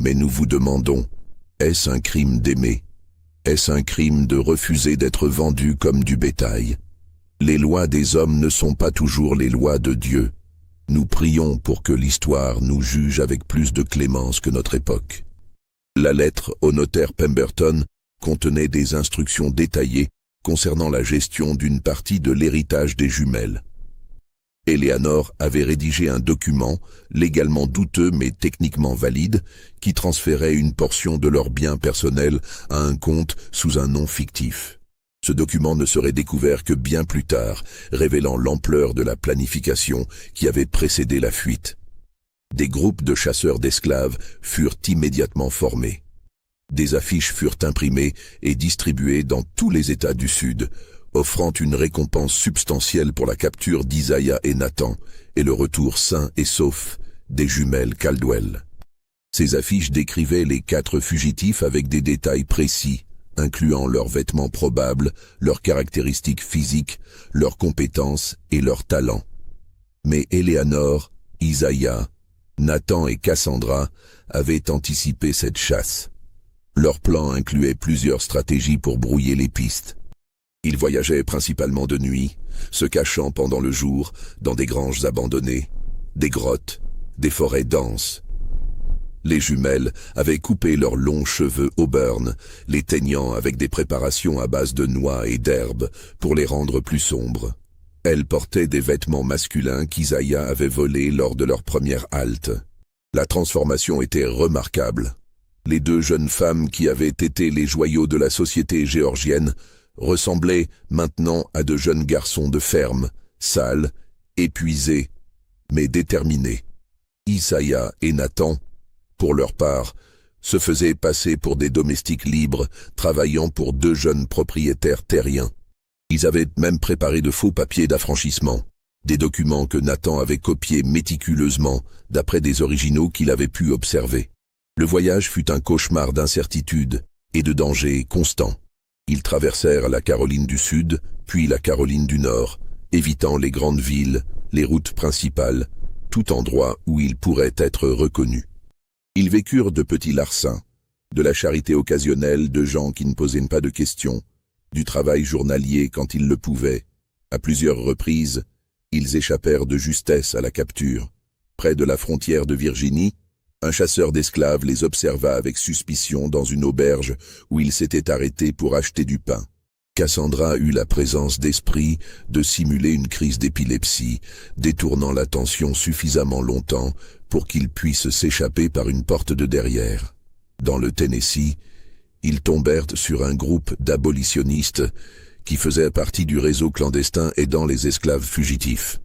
Mais nous vous demandons, est-ce un crime d'aimer? Est-ce un crime de refuser d'être vendu comme du bétail? Les lois des hommes ne sont pas toujours les lois de Dieu. Nous prions pour que l'histoire nous juge avec plus de clémence que notre époque. » La lettre au notaire Pemberton contenait des instructions détaillées concernant la gestion d'une partie de l'héritage des jumelles. Éléanor avait rédigé un document, légalement douteux mais techniquement valide, qui transférait une portion de leurs biens personnels à un compte sous un nom fictif. Ce document ne serait découvert que bien plus tard, révélant l'ampleur de la planification qui avait précédé la fuite. Des groupes de chasseurs d'esclaves furent immédiatement formés. Des affiches furent imprimées et distribuées dans tous les États du Sud, offrant une récompense substantielle pour la capture d'Isaiah et Nathan et le retour sain et sauf des jumelles Caldwell. Ces affiches décrivaient les 4 fugitifs avec des détails précis, incluant leurs vêtements probables, leurs caractéristiques physiques, leurs compétences et leurs talents. Mais Eleanor, Isaiah, Nathan et Cassandra avaient anticipé cette chasse. Leur plan incluait plusieurs stratégies pour brouiller les pistes. Ils voyageaient principalement de nuit, se cachant pendant le jour dans des granges abandonnées, des grottes, des forêts denses. Les jumelles avaient coupé leurs longs cheveux auburn, les teignant avec des préparations à base de noix et d'herbes pour les rendre plus sombres. Elles portaient des vêtements masculins qu'Isaiah avait volés lors de leur première halte. La transformation était remarquable. Les 2 jeunes femmes qui avaient été les joyaux de la société géorgienne ressemblaient maintenant à de jeunes garçons de ferme, sales, épuisés, mais déterminés. Isaiah et Nathan, pour leur part, se faisaient passer pour des domestiques libres, travaillant pour 2 jeunes propriétaires terriens. Ils avaient même préparé de faux papiers d'affranchissement, des documents que Nathan avait copiés méticuleusement, d'après des originaux qu'il avait pu observer. Le voyage fut un cauchemar d'incertitude et de danger constant. Ils traversèrent la Caroline du Sud, puis la Caroline du Nord, évitant les grandes villes, les routes principales, tout endroit où ils pourraient être reconnus. Ils vécurent de petits larcins, de la charité occasionnelle de gens qui ne posaient pas de questions, du travail journalier quand ils le pouvaient. À plusieurs reprises, ils échappèrent de justesse à la capture. Près de la frontière de Virginie, un chasseur d'esclaves les observa avec suspicion dans une auberge où ils s'étaient arrêtés pour acheter du pain. Cassandra eut la présence d'esprit de simuler une crise d'épilepsie, détournant l'attention suffisamment longtemps pour qu'ils puissent s'échapper par une porte de derrière. Dans le Tennessee, ils tombèrent sur un groupe d'abolitionnistes qui faisaient partie du réseau clandestin aidant les esclaves fugitifs.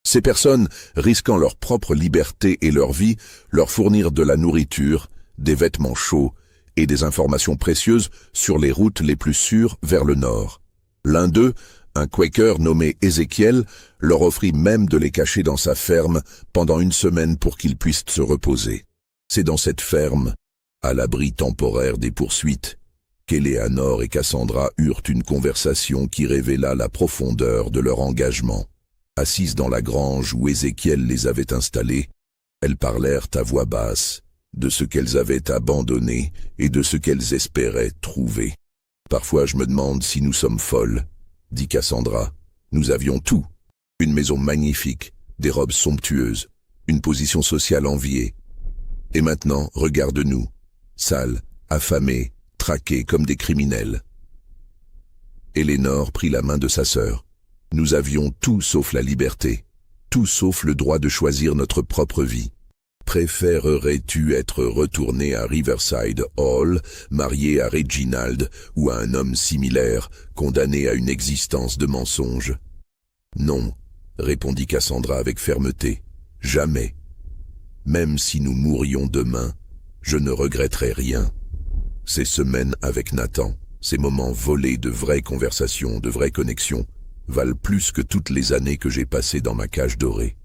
Ces personnes, risquant leur propre liberté et leur vie, leur fournirent de la nourriture, des vêtements chauds et des informations précieuses sur les routes les plus sûres vers le nord. L'un d'eux, un Quaker nommé Ézéchiel, leur offrit même de les cacher dans sa ferme pendant 1 semaine pour qu'ils puissent se reposer. C'est dans cette ferme, à l'abri temporaire des poursuites, qu'Eleanor et Cassandra eurent une conversation qui révéla la profondeur de leur engagement. Assises dans la grange où Ézéchiel les avait installées, elles parlèrent à voix basse de ce qu'elles avaient abandonné et de ce qu'elles espéraient trouver. « Parfois je me demande si nous sommes folles, » dit Cassandra. « Nous avions tout, une maison magnifique, des robes somptueuses, une position sociale enviée. Et maintenant, regarde-nous, sales, affamés, traqués comme des criminels. » Eleanor prit la main de sa sœur. « Nous avions tout sauf la liberté, tout sauf le droit de choisir notre propre vie. Préférerais-tu être retourné à Riverside Hall, marié à Reginald ou à un homme similaire, condamné à une existence de mensonge? » « Non, » répondit Cassandra avec fermeté, « jamais. Même si nous mourions demain, je ne regretterais rien. Ces semaines avec Nathan, ces moments volés de vraies conversations, de vraies connexions, valent plus que toutes les années que j'ai passées dans ma cage dorée. »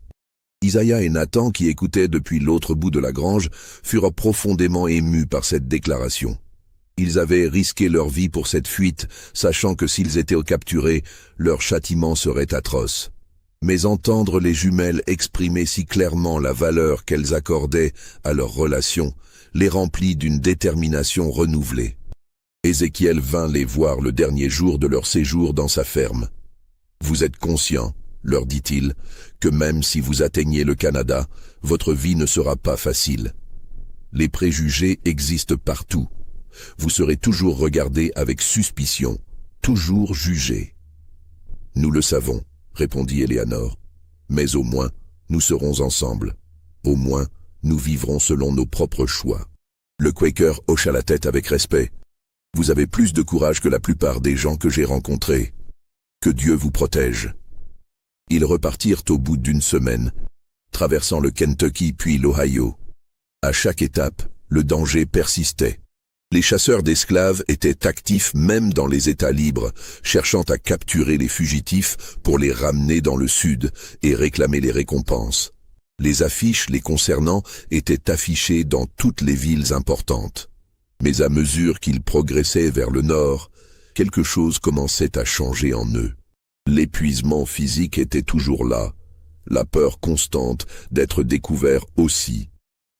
Isaiah et Nathan, qui écoutaient depuis l'autre bout de la grange, furent profondément émus par cette déclaration. Ils avaient risqué leur vie pour cette fuite, sachant que s'ils étaient capturés, leur châtiment serait atroce. Mais entendre les jumelles exprimer si clairement la valeur qu'elles accordaient à leur relation les remplit d'une détermination renouvelée. Ézéchiel vint les voir le dernier jour de leur séjour dans sa ferme. « Vous êtes conscients, leur dit-il, que même si vous atteignez le Canada, votre vie ne sera pas facile. Les préjugés existent partout. Vous serez toujours regardé avec suspicion, toujours jugé. »« Nous le savons, » répondit Eleanor, « mais au moins, nous serons ensemble. Au moins, nous vivrons selon nos propres choix. » Le Quaker hocha la tête avec respect. Vous avez plus de courage que la plupart des gens que j'ai rencontrés. Que Dieu vous protège. » Ils repartirent au bout d'une semaine, traversant le Kentucky puis l'Ohio. À chaque étape, le danger persistait. Les chasseurs d'esclaves étaient actifs même dans les États libres, cherchant à capturer les fugitifs pour les ramener dans le sud et réclamer les récompenses. Les affiches les concernant étaient affichées dans toutes les villes importantes. Mais à mesure qu'ils progressaient vers le nord, quelque chose commençait à changer en eux. L'épuisement physique était toujours là, la peur constante d'être découvert aussi.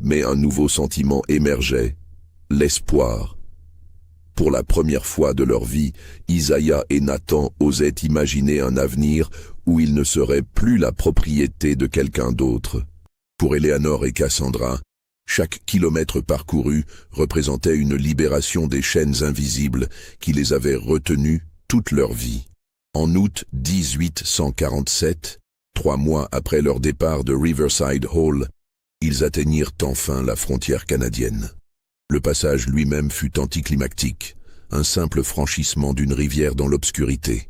Mais un nouveau sentiment émergeait, l'espoir. Pour la première fois de leur vie, Isaiah et Nathan osaient imaginer un avenir où ils ne seraient plus la propriété de quelqu'un d'autre. Pour Eleanor et Cassandra, chaque kilomètre parcouru représentait une libération des chaînes invisibles qui les avaient retenus toute leur vie. En août 1847, 3 mois après leur départ de Riverside Hall, ils atteignirent enfin la frontière canadienne. Le passage lui-même fut anticlimactique, un simple franchissement d'une rivière dans l'obscurité.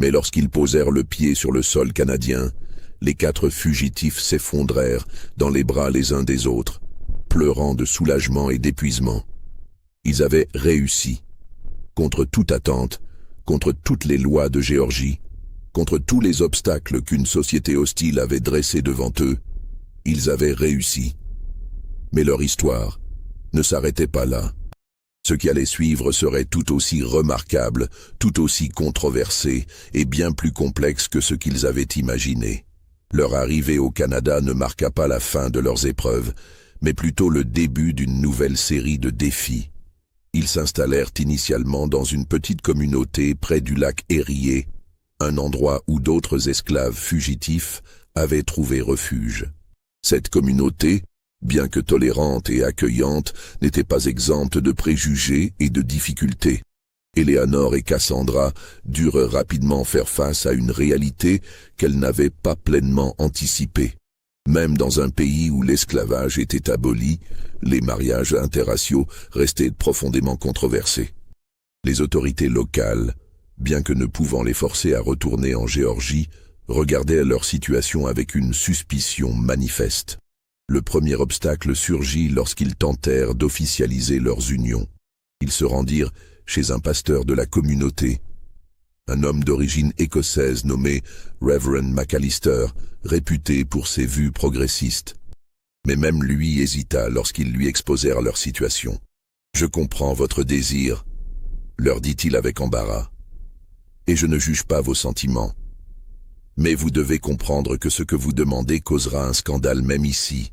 Mais lorsqu'ils posèrent le pied sur le sol canadien, les 4 fugitifs s'effondrèrent dans les bras les uns des autres, pleurant de soulagement et d'épuisement. Ils avaient réussi. Contre toute attente, contre toutes les lois de Géorgie, contre tous les obstacles qu'une société hostile avait dressés devant eux, ils avaient réussi. Mais leur histoire ne s'arrêtait pas là. Ce qui allait suivre serait tout aussi remarquable, tout aussi controversé et bien plus complexe que ce qu'ils avaient imaginé. Leur arrivée au Canada ne marqua pas la fin de leurs épreuves, mais plutôt le début d'une nouvelle série de défis. Ils s'installèrent initialement dans une petite communauté près du lac Erie, un endroit où d'autres esclaves fugitifs avaient trouvé refuge. Cette communauté, bien que tolérante et accueillante, n'était pas exempte de préjugés et de difficultés. Eleanor et Cassandra durent rapidement faire face à une réalité qu'elles n'avaient pas pleinement anticipée. Même dans un pays où l'esclavage était aboli, les mariages interraciaux restaient profondément controversés. Les autorités locales, bien que ne pouvant les forcer à retourner en Géorgie, regardaient leur situation avec une suspicion manifeste. Le premier obstacle surgit lorsqu'ils tentèrent d'officialiser leurs unions. Ils se rendirent chez un pasteur de la communauté, un homme d'origine écossaise nommé Reverend McAllister, réputé pour ses vues progressistes. Mais même lui hésita lorsqu'ils lui exposèrent leur situation. « Je comprends votre désir », leur dit-il avec embarras, « et je ne juge pas vos sentiments. Mais vous devez comprendre que ce que vous demandez causera un scandale même ici.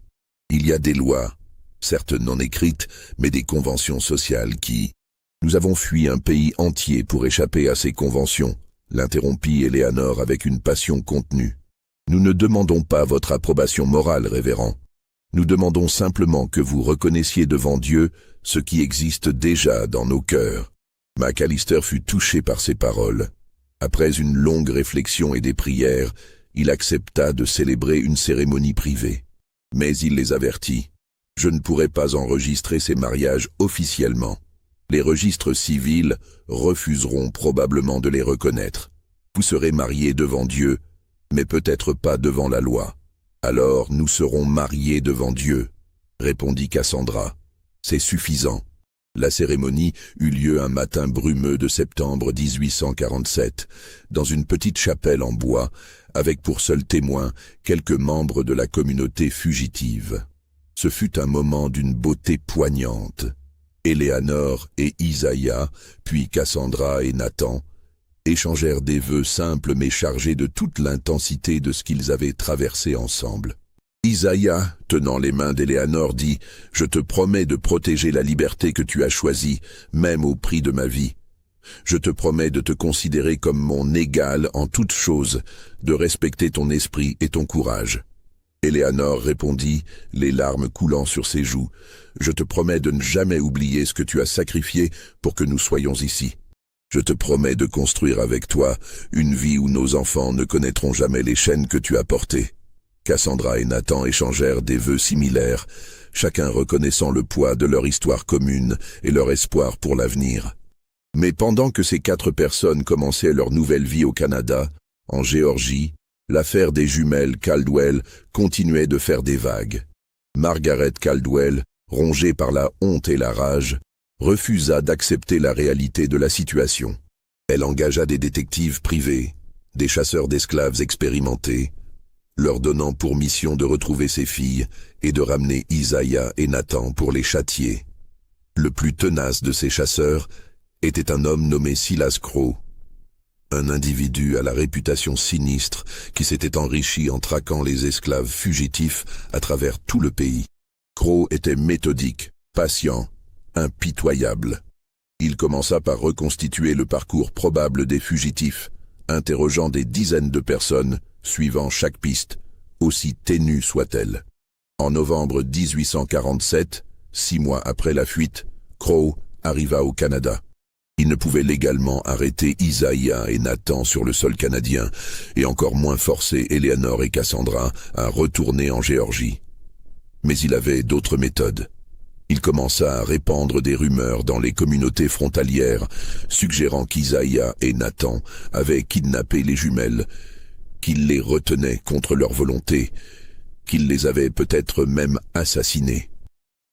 Il y a des lois, certes non écrites, mais des conventions sociales qui... » « Nous avons fui un pays entier pour échapper à ces conventions, » l'interrompit Eleanor avec une passion contenue. « Nous ne demandons pas votre approbation morale, révérend. Nous demandons simplement que vous reconnaissiez devant Dieu ce qui existe déjà dans nos cœurs. » McAllister fut touché par ces paroles. Après une longue réflexion et des prières, il accepta de célébrer une cérémonie privée. Mais il les avertit. « Je ne pourrai pas enregistrer ces mariages officiellement. Les registres civils refuseront probablement de les reconnaître. Vous serez mariés devant Dieu, mais peut-être pas devant la loi. Alors nous serons mariés devant Dieu, » répondit Cassandra. « C'est suffisant. » La cérémonie eut lieu un matin brumeux de septembre 1847, dans une petite chapelle en bois, avec pour seul témoin quelques membres de la communauté fugitive. Ce fut un moment d'une beauté poignante. Eleanor et Isaiah, puis Cassandra et Nathan, échangèrent des vœux simples mais chargés de toute l'intensité de ce qu'ils avaient traversé ensemble. Isaiah, tenant les mains d'Eleanor, dit « Je te promets de protéger la liberté que tu as choisie, même au prix de ma vie. Je te promets de te considérer comme mon égal en toutes choses, de respecter ton esprit et ton courage. » Eleanor répondit, les larmes coulant sur ses joues, « Je te promets de ne jamais oublier ce que tu as sacrifié pour que nous soyons ici. Je te promets de construire avec toi une vie où nos enfants ne connaîtront jamais les chaînes que tu as portées. » Cassandra et Nathan échangèrent des vœux similaires, chacun reconnaissant le poids de leur histoire commune et leur espoir pour l'avenir. Mais pendant que ces 4 personnes commençaient leur nouvelle vie au Canada, en Géorgie, l'affaire des jumelles Caldwell continuait de faire des vagues. Margaret Caldwell, rongée par la honte et la rage, refusa d'accepter la réalité de la situation. Elle engagea des détectives privés, des chasseurs d'esclaves expérimentés, leur donnant pour mission de retrouver ses filles et de ramener Isaiah et Nathan pour les châtier. Le plus tenace de ces chasseurs était un homme nommé Silas Crowe, un individu à la réputation sinistre qui s'était enrichi en traquant les esclaves fugitifs à travers tout le pays. Crowe était méthodique, patient, impitoyable. Il commença par reconstituer le parcours probable des fugitifs, interrogeant des dizaines de personnes, suivant chaque piste, aussi ténue soit-elle. En novembre 1847, 6 mois après la fuite, Crowe arriva au Canada. Il ne pouvait légalement arrêter Isaiah et Nathan sur le sol canadien, et encore moins forcer Eleanor et Cassandra à retourner en Géorgie. Mais il avait d'autres méthodes. Il commença à répandre des rumeurs dans les communautés frontalières, suggérant qu'Isaiah et Nathan avaient kidnappé les jumelles, qu'il les retenait contre leur volonté, qu'il les avait peut-être même assassinés.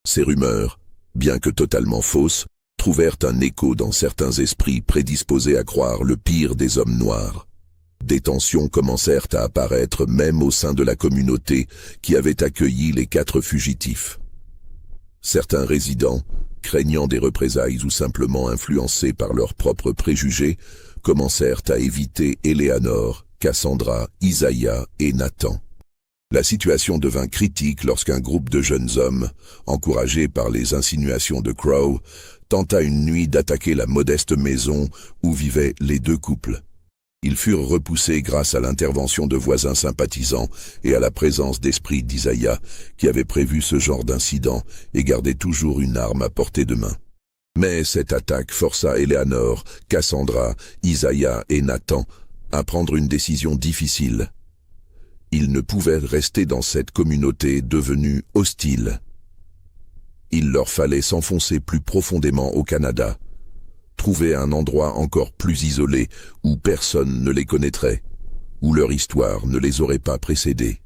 Ces rumeurs, bien que totalement fausses, trouvèrent un écho dans certains esprits prédisposés à croire le pire des hommes noirs. Des tensions commencèrent à apparaître même au sein de la communauté qui avait accueilli les 4 fugitifs. Certains résidents, craignant des représailles ou simplement influencés par leurs propres préjugés, commencèrent à éviter Eleanor, Cassandra, Isaiah et Nathan. La situation devint critique lorsqu'un groupe de jeunes hommes, encouragés par les insinuations de Crowe, tenta une nuit d'attaquer la modeste maison où vivaient les 2 couples. Ils furent repoussés grâce à l'intervention de voisins sympathisants et à la présence d'esprit d'Isaiah, qui avait prévu ce genre d'incident et gardait toujours une arme à portée de main. Mais cette attaque força Eleanor, Cassandra, Isaiah et Nathan à prendre une décision difficile. Ils ne pouvaient rester dans cette communauté devenue hostile. Il leur fallait s'enfoncer plus profondément au Canada, trouver un endroit encore plus isolé où personne ne les connaîtrait, où leur histoire ne les aurait pas précédés.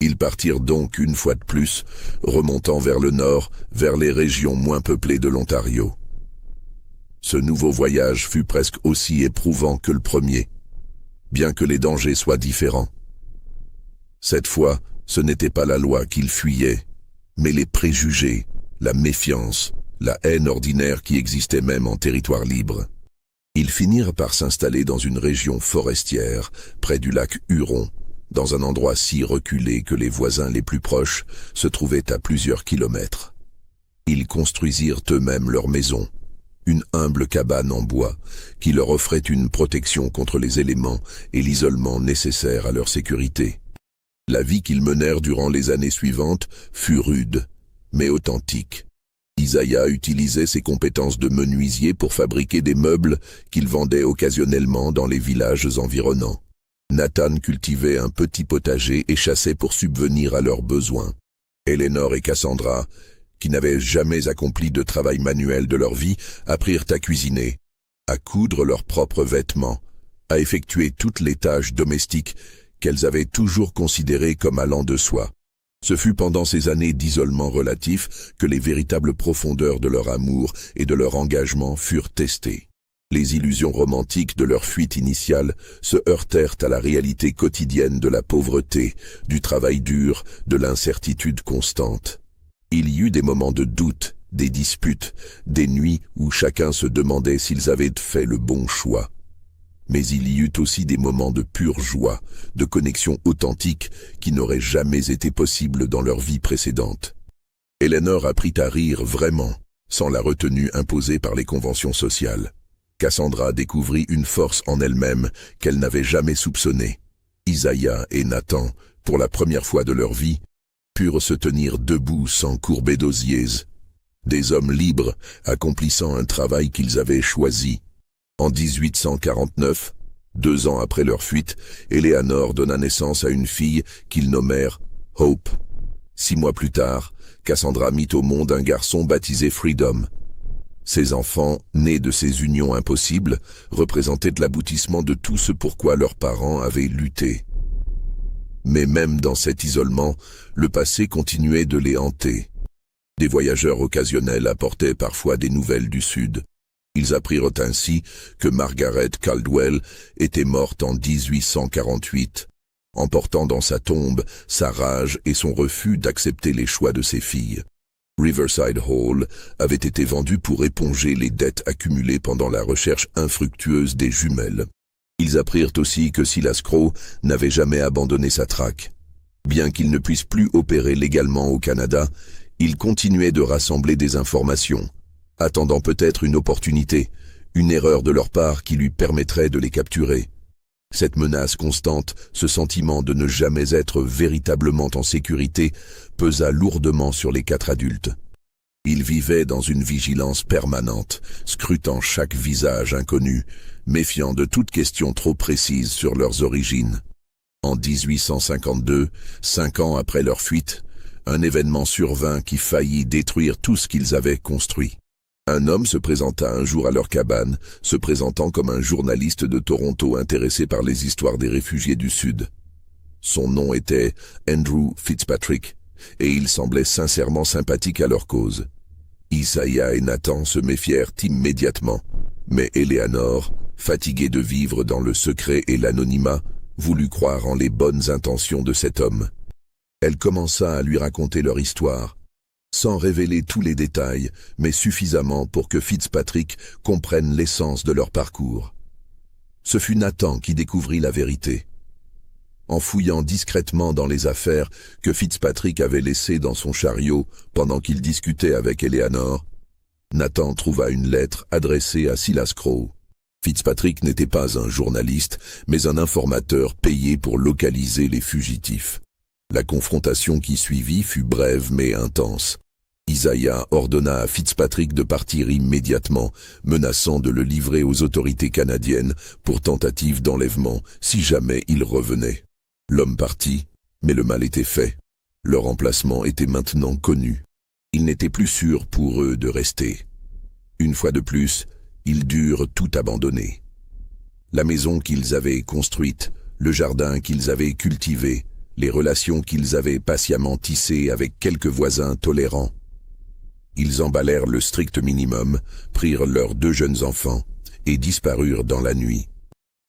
Ils partirent donc une fois de plus, remontant vers le nord, vers les régions moins peuplées de l'Ontario. Ce nouveau voyage fut presque aussi éprouvant que le premier, bien que les dangers soient différents. Cette fois, ce n'était pas la loi qu'ils fuyaient, mais les préjugés, la méfiance, la haine ordinaire qui existait même en territoire libre. Ils finirent par s'installer dans une région forestière, près du lac Huron, dans un endroit si reculé que les voisins les plus proches se trouvaient à plusieurs kilomètres. Ils construisirent eux-mêmes leur maison, une humble cabane en bois qui leur offrait une protection contre les éléments et l'isolement nécessaire à leur sécurité. La vie qu'ils menèrent durant les années suivantes fut rude, mais authentique. Isaiah utilisait ses compétences de menuisier pour fabriquer des meubles qu'il vendait occasionnellement dans les villages environnants. Nathan cultivait un petit potager et chassait pour subvenir à leurs besoins. Eleanor et Cassandra, qui n'avaient jamais accompli de travail manuel de leur vie, apprirent à cuisiner, à coudre leurs propres vêtements, à effectuer toutes les tâches domestiques qu'elles avaient toujours considérées comme allant de soi. Ce fut pendant ces années d'isolement relatif que les véritables profondeurs de leur amour et de leur engagement furent testées. Les illusions romantiques de leur fuite initiale se heurtèrent à la réalité quotidienne de la pauvreté, du travail dur, de l'incertitude constante. Il y eut des moments de doute, des disputes, des nuits où chacun se demandait s'ils avaient fait le bon choix. Mais il y eut aussi des moments de pure joie, de connexion authentique qui n'auraient jamais été possibles dans leur vie précédente. Eleanor apprit à rire vraiment, sans la retenue imposée par les conventions sociales. Cassandra découvrit une force en elle-même qu'elle n'avait jamais soupçonnée. Isaiah et Nathan, pour la première fois de leur vie, purent se tenir debout sans courber d'osiers. Des hommes libres accomplissant un travail qu'ils avaient choisi. En 1849, 2 ans après leur fuite, Eleanor donna naissance à une fille qu'ils nommèrent Hope. 6 mois plus tard, Cassandra mit au monde un garçon baptisé Freedom. Ces enfants, nés de ces unions impossibles, représentaient l'aboutissement de tout ce pourquoi leurs parents avaient lutté. Mais même dans cet isolement, le passé continuait de les hanter. Des voyageurs occasionnels apportaient parfois des nouvelles du Sud. Ils apprirent ainsi que Margaret Caldwell était morte en 1848, emportant dans sa tombe sa rage et son refus d'accepter les choix de ses filles. Riverside Hall avait été vendu pour éponger les dettes accumulées pendant la recherche infructueuse des jumelles. Ils apprirent aussi que Silas Crowe n'avait jamais abandonné sa traque. Bien qu'il ne puisse plus opérer légalement au Canada, il continuait de rassembler des informations, attendant peut-être une opportunité, une erreur de leur part qui lui permettrait de les capturer. Cette menace constante, ce sentiment de ne jamais être véritablement en sécurité, pesa lourdement sur les 4 adultes. Ils vivaient dans une vigilance permanente, scrutant chaque visage inconnu, méfiant de toute question trop précise sur leurs origines. En 1852, 5 ans après leur fuite, un événement survint qui faillit détruire tout ce qu'ils avaient construit. Un homme se présenta un jour à leur cabane, se présentant comme un journaliste de Toronto intéressé par les histoires des réfugiés du Sud. Son nom était Andrew Fitzpatrick, et il semblait sincèrement sympathique à leur cause. Isaiah et Nathan se méfièrent immédiatement, mais Eleanor, fatiguée de vivre dans le secret et l'anonymat, voulut croire en les bonnes intentions de cet homme. Elle commença à lui raconter leur histoire, sans révéler tous les détails, mais suffisamment pour que Fitzpatrick comprenne l'essence de leur parcours. Ce fut Nathan qui découvrit la vérité. En fouillant discrètement dans les affaires que Fitzpatrick avait laissées dans son chariot pendant qu'il discutait avec Eleanor, Nathan trouva une lettre adressée à Silas Crowe. Fitzpatrick n'était pas un journaliste, mais un informateur payé pour localiser les fugitifs. La confrontation qui suivit fut brève mais intense. Isaiah ordonna à Fitzpatrick de partir immédiatement, menaçant de le livrer aux autorités canadiennes pour tentative d'enlèvement si jamais il revenait. L'homme partit, mais le mal était fait. Leur emplacement était maintenant connu. Il n'était plus sûr pour eux de rester. Une fois de plus, ils durent tout abandonner. La maison qu'ils avaient construite, le jardin qu'ils avaient cultivé, les relations qu'ils avaient patiemment tissées avec quelques voisins tolérants. Ils emballèrent le strict minimum, prirent leurs 2 jeunes enfants et disparurent dans la nuit.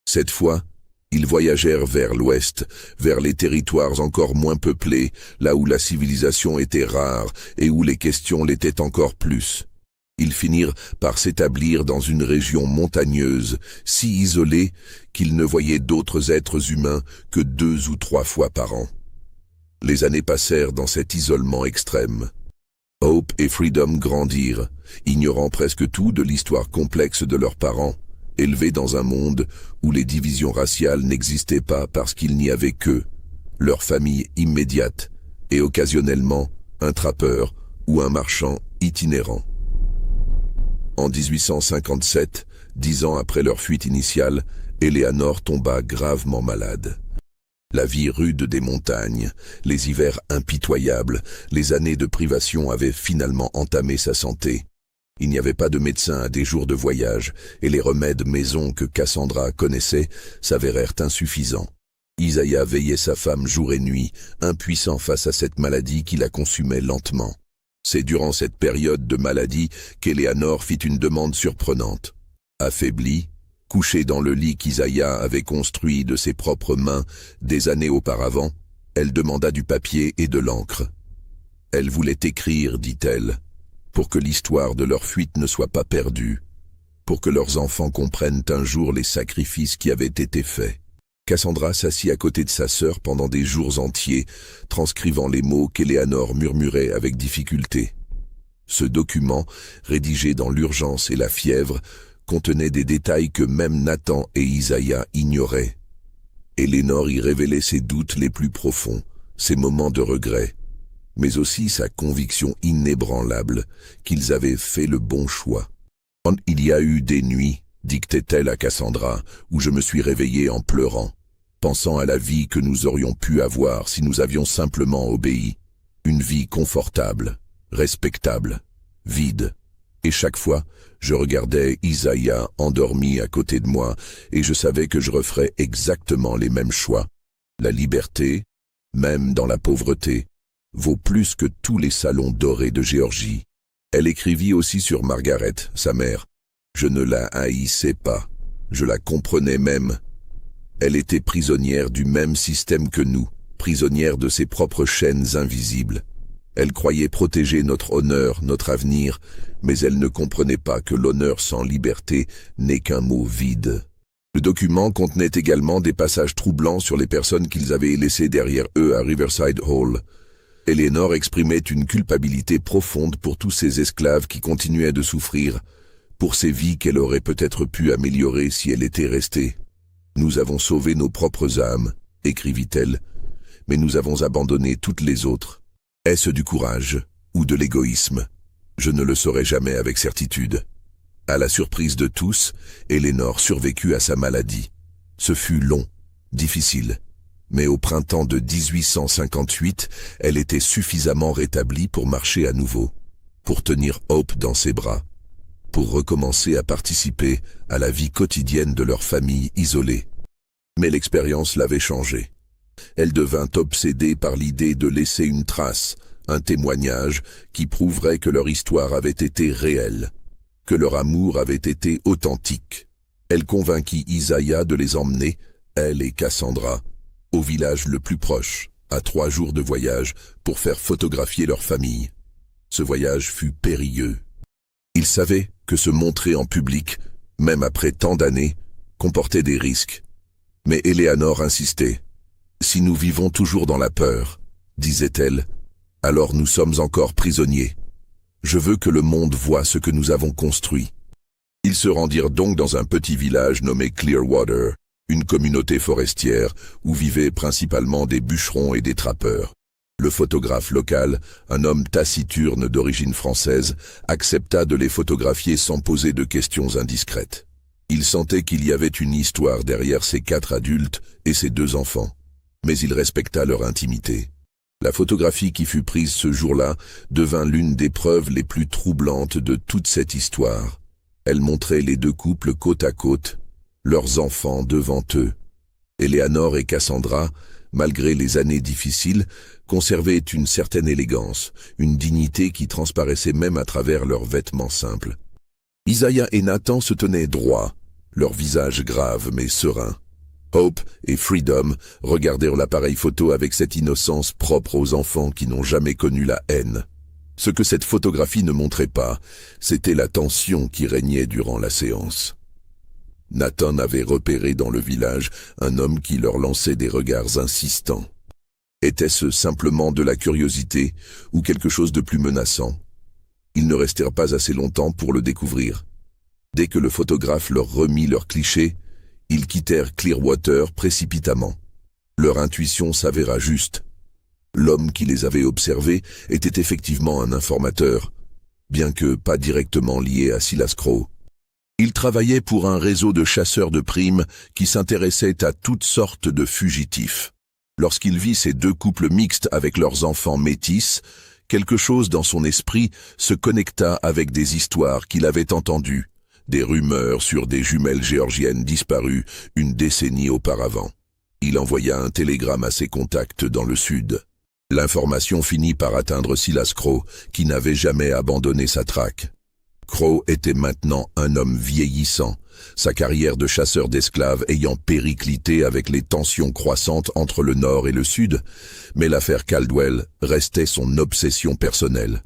Cette fois, ils voyagèrent vers l'ouest, vers les territoires encore moins peuplés, là où la civilisation était rare et où les questions l'étaient encore plus. Ils finirent par s'établir dans une région montagneuse, si isolée qu'ils ne voyaient d'autres êtres humains que 2 ou 3 fois par an. Les années passèrent dans cet isolement extrême. Hope et Freedom grandirent, ignorant presque tout de l'histoire complexe de leurs parents, élevés dans un monde où les divisions raciales n'existaient pas parce qu'il n'y avait qu'eux, leur famille immédiate, et occasionnellement un trappeur ou un marchand itinérant. En 1857, 10 ans après leur fuite initiale, Eleanor tomba gravement malade. La vie rude des montagnes, les hivers impitoyables, les années de privation avaient finalement entamé sa santé. Il n'y avait pas de médecin à des jours de voyage, et les remèdes maison que Cassandra connaissait s'avérèrent insuffisants. Isaiah veillait sa femme jour et nuit, impuissant face à cette maladie qui la consumait lentement. C'est durant cette période de maladie qu'Eleanor fit une demande surprenante. Affaiblie, couchée dans le lit qu'Isaiah avait construit de ses propres mains des années auparavant, elle demanda du papier et de l'encre. Elle voulait écrire, dit-elle, pour que l'histoire de leur fuite ne soit pas perdue, pour que leurs enfants comprennent un jour les sacrifices qui avaient été faits. Cassandra s'assit à côté de sa sœur pendant des jours entiers, transcrivant les mots qu'Eleanor murmurait avec difficulté. Ce document, rédigé dans l'urgence et la fièvre, contenait des détails que même Nathan et Isaiah ignoraient. Eleanor y révélait ses doutes les plus profonds, ses moments de regret, mais aussi sa conviction inébranlable qu'ils avaient fait le bon choix. « Il y a eu des nuits, dictait-elle à Cassandra, où je me suis réveillée en pleurant, pensant à la vie que nous aurions pu avoir si nous avions simplement obéi. Une vie confortable, respectable, vide. Et chaque fois, je regardais Isaiah endormi à côté de moi, et je savais que je referais exactement les mêmes choix. La liberté, même dans la pauvreté, vaut plus que tous les salons dorés de Géorgie. Elle écrivit aussi sur Margaret, sa mère. Je ne la haïssais pas, je la comprenais même. Elle était prisonnière du même système que nous, prisonnière de ses propres chaînes invisibles. Elle croyait protéger notre honneur, notre avenir, mais elle ne comprenait pas que l'honneur sans liberté n'est qu'un mot vide. Le document contenait également des passages troublants sur les personnes qu'ils avaient laissées derrière eux à Riverside Hall. Eleanor exprimait une culpabilité profonde pour tous ces esclaves qui continuaient de souffrir, pour ces vies qu'elle aurait peut-être pu améliorer si elle était restée. « Nous avons sauvé nos propres âmes », écrivit-elle, « mais nous avons abandonné toutes les autres. Est-ce du courage ou de l'égoïsme? Je ne le saurai jamais avec certitude. » À la surprise de tous, Eleanor survécut à sa maladie. Ce fut long, difficile, mais au printemps de 1858, elle était suffisamment rétablie pour marcher à nouveau, pour tenir Hope dans ses bras, pour recommencer à participer à la vie quotidienne de leur famille isolée. Mais l'expérience l'avait changée. Elle devint obsédée par l'idée de laisser une trace, un témoignage qui prouverait que leur histoire avait été réelle, que leur amour avait été authentique. Elle convainquit Isaiah de les emmener, elle et Cassandra, au village le plus proche, à 3 jours de voyage, pour faire photographier leur famille. Ce voyage fut périlleux. Ils savaient que se montrer en public, même après tant d'années, comportait des risques. Mais Eleanor insistait. « Si nous vivons toujours dans la peur, disait-elle, alors nous sommes encore prisonniers. Je veux que le monde voie ce que nous avons construit. » Ils se rendirent donc dans un petit village nommé Clearwater, une communauté forestière où vivaient principalement des bûcherons et des trappeurs. Le photographe local, un homme taciturne d'origine française, accepta de les photographier sans poser de questions indiscrètes. Il sentait qu'il y avait une histoire derrière ces 4 adultes et ces 2 enfants, mais il respecta leur intimité. La photographie qui fut prise ce jour-là devint l'une des preuves les plus troublantes de toute cette histoire. Elle montrait les 2 couples côte à côte, leurs enfants devant eux. Eleanor et Cassandra, malgré les années difficiles, conservaient une certaine élégance, une dignité qui transparaissait même à travers leurs vêtements simples. Isaiah et Nathan se tenaient droits, leur visage grave mais serein. Hope et Freedom regardèrent l'appareil photo avec cette innocence propre aux enfants qui n'ont jamais connu la haine. Ce que cette photographie ne montrait pas, c'était la tension qui régnait durant la séance. Nathan avait repéré dans le village un homme qui leur lançait des regards insistants. Était-ce simplement de la curiosité ou quelque chose de plus menaçant? Ils ne restèrent pas assez longtemps pour le découvrir. Dès que le photographe leur remit leurs clichés, ils quittèrent Clearwater précipitamment. Leur intuition s'avéra juste. L'homme qui les avait observés était effectivement un informateur, bien que pas directement lié à Silas Crowe. Il travaillait pour un réseau de chasseurs de primes qui s'intéressait à toutes sortes de fugitifs. Lorsqu'il vit ces 2 couples mixtes avec leurs enfants métis, quelque chose dans son esprit se connecta avec des histoires qu'il avait entendues, des rumeurs sur des jumelles géorgiennes disparues une décennie auparavant. Il envoya un télégramme à ses contacts dans le sud. L'information finit par atteindre Silas Crowe, qui n'avait jamais abandonné sa traque. Crowe était maintenant un homme vieillissant, sa carrière de chasseur d'esclaves ayant périclité avec les tensions croissantes entre le Nord et le Sud, mais l'affaire Caldwell restait son obsession personnelle.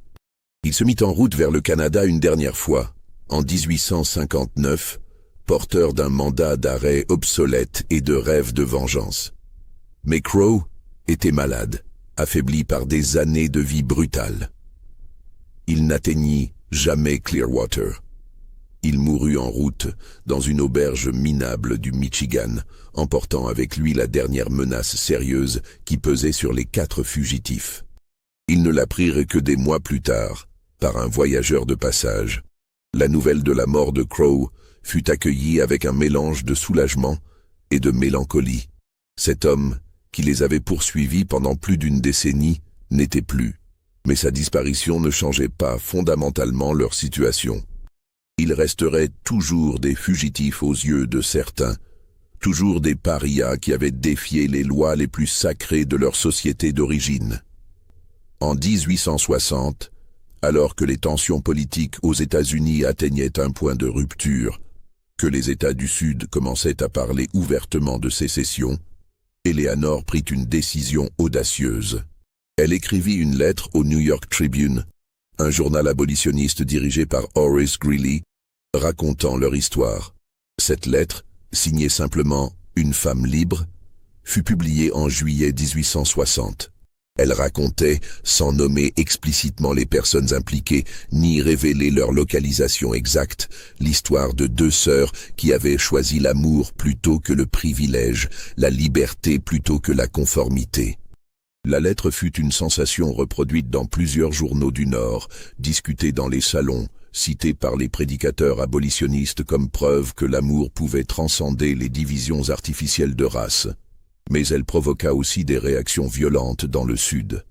Il se mit en route vers le Canada une dernière fois, en 1859, porteur d'un mandat d'arrêt obsolète et de rêves de vengeance. Mais Crowe était malade, affaibli par des années de vie brutale. Il n'atteignit jamais Clearwater. Il mourut en route, dans une auberge minable du Michigan, emportant avec lui la dernière menace sérieuse qui pesait sur les 4 fugitifs. Ils ne l'apprirent que des mois plus tard, par un voyageur de passage. La nouvelle de la mort de Crowe fut accueillie avec un mélange de soulagement et de mélancolie. Cet homme, qui les avait poursuivis pendant plus d'1 décennie, n'était plus. Mais sa disparition ne changeait pas fondamentalement leur situation. Ils resteraient toujours des fugitifs aux yeux de certains, toujours des parias qui avaient défié les lois les plus sacrées de leur société d'origine. En 1860, alors que les tensions politiques aux États-Unis atteignaient un point de rupture, que les États du Sud commençaient à parler ouvertement de sécession, Eleanor prit une décision audacieuse. Elle écrivit une lettre au New York Tribune, un journal abolitionniste dirigé par Horace Greeley, racontant leur histoire. Cette lettre, signée simplement « Une femme libre », fut publiée en juillet 1860. Elle racontait, sans nommer explicitement les personnes impliquées, ni révéler leur localisation exacte, l'histoire de deux sœurs qui avaient choisi l'amour plutôt que le privilège, la liberté plutôt que la conformité. La lettre fut une sensation reproduite dans plusieurs journaux du Nord, discutée dans les salons, citée par les prédicateurs abolitionnistes comme preuve que l'amour pouvait transcender les divisions artificielles de race. Mais elle provoqua aussi des réactions violentes dans le Sud.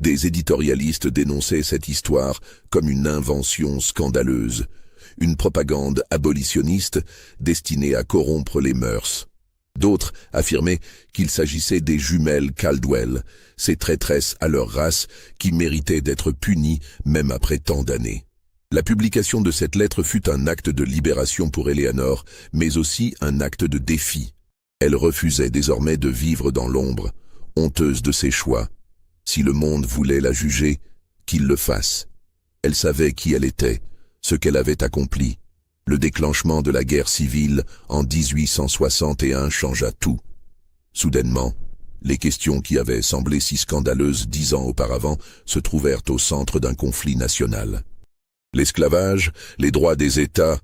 Des éditorialistes dénonçaient cette histoire comme une invention scandaleuse, une propagande abolitionniste destinée à corrompre les mœurs. D'autres affirmaient qu'il s'agissait des jumelles Caldwell, ces traîtresses à leur race qui méritaient d'être punies même après tant d'années. La publication de cette lettre fut un acte de libération pour Eleanor, mais aussi un acte de défi. Elle refusait désormais de vivre dans l'ombre, honteuse de ses choix. Si le monde voulait la juger, qu'il le fasse. Elle savait qui elle était, ce qu'elle avait accompli. Le déclenchement de la guerre civile en 1861 changea tout. Soudainement, les questions qui avaient semblé si scandaleuses 10 ans auparavant se trouvèrent au centre d'un conflit national. L'esclavage, les droits des États,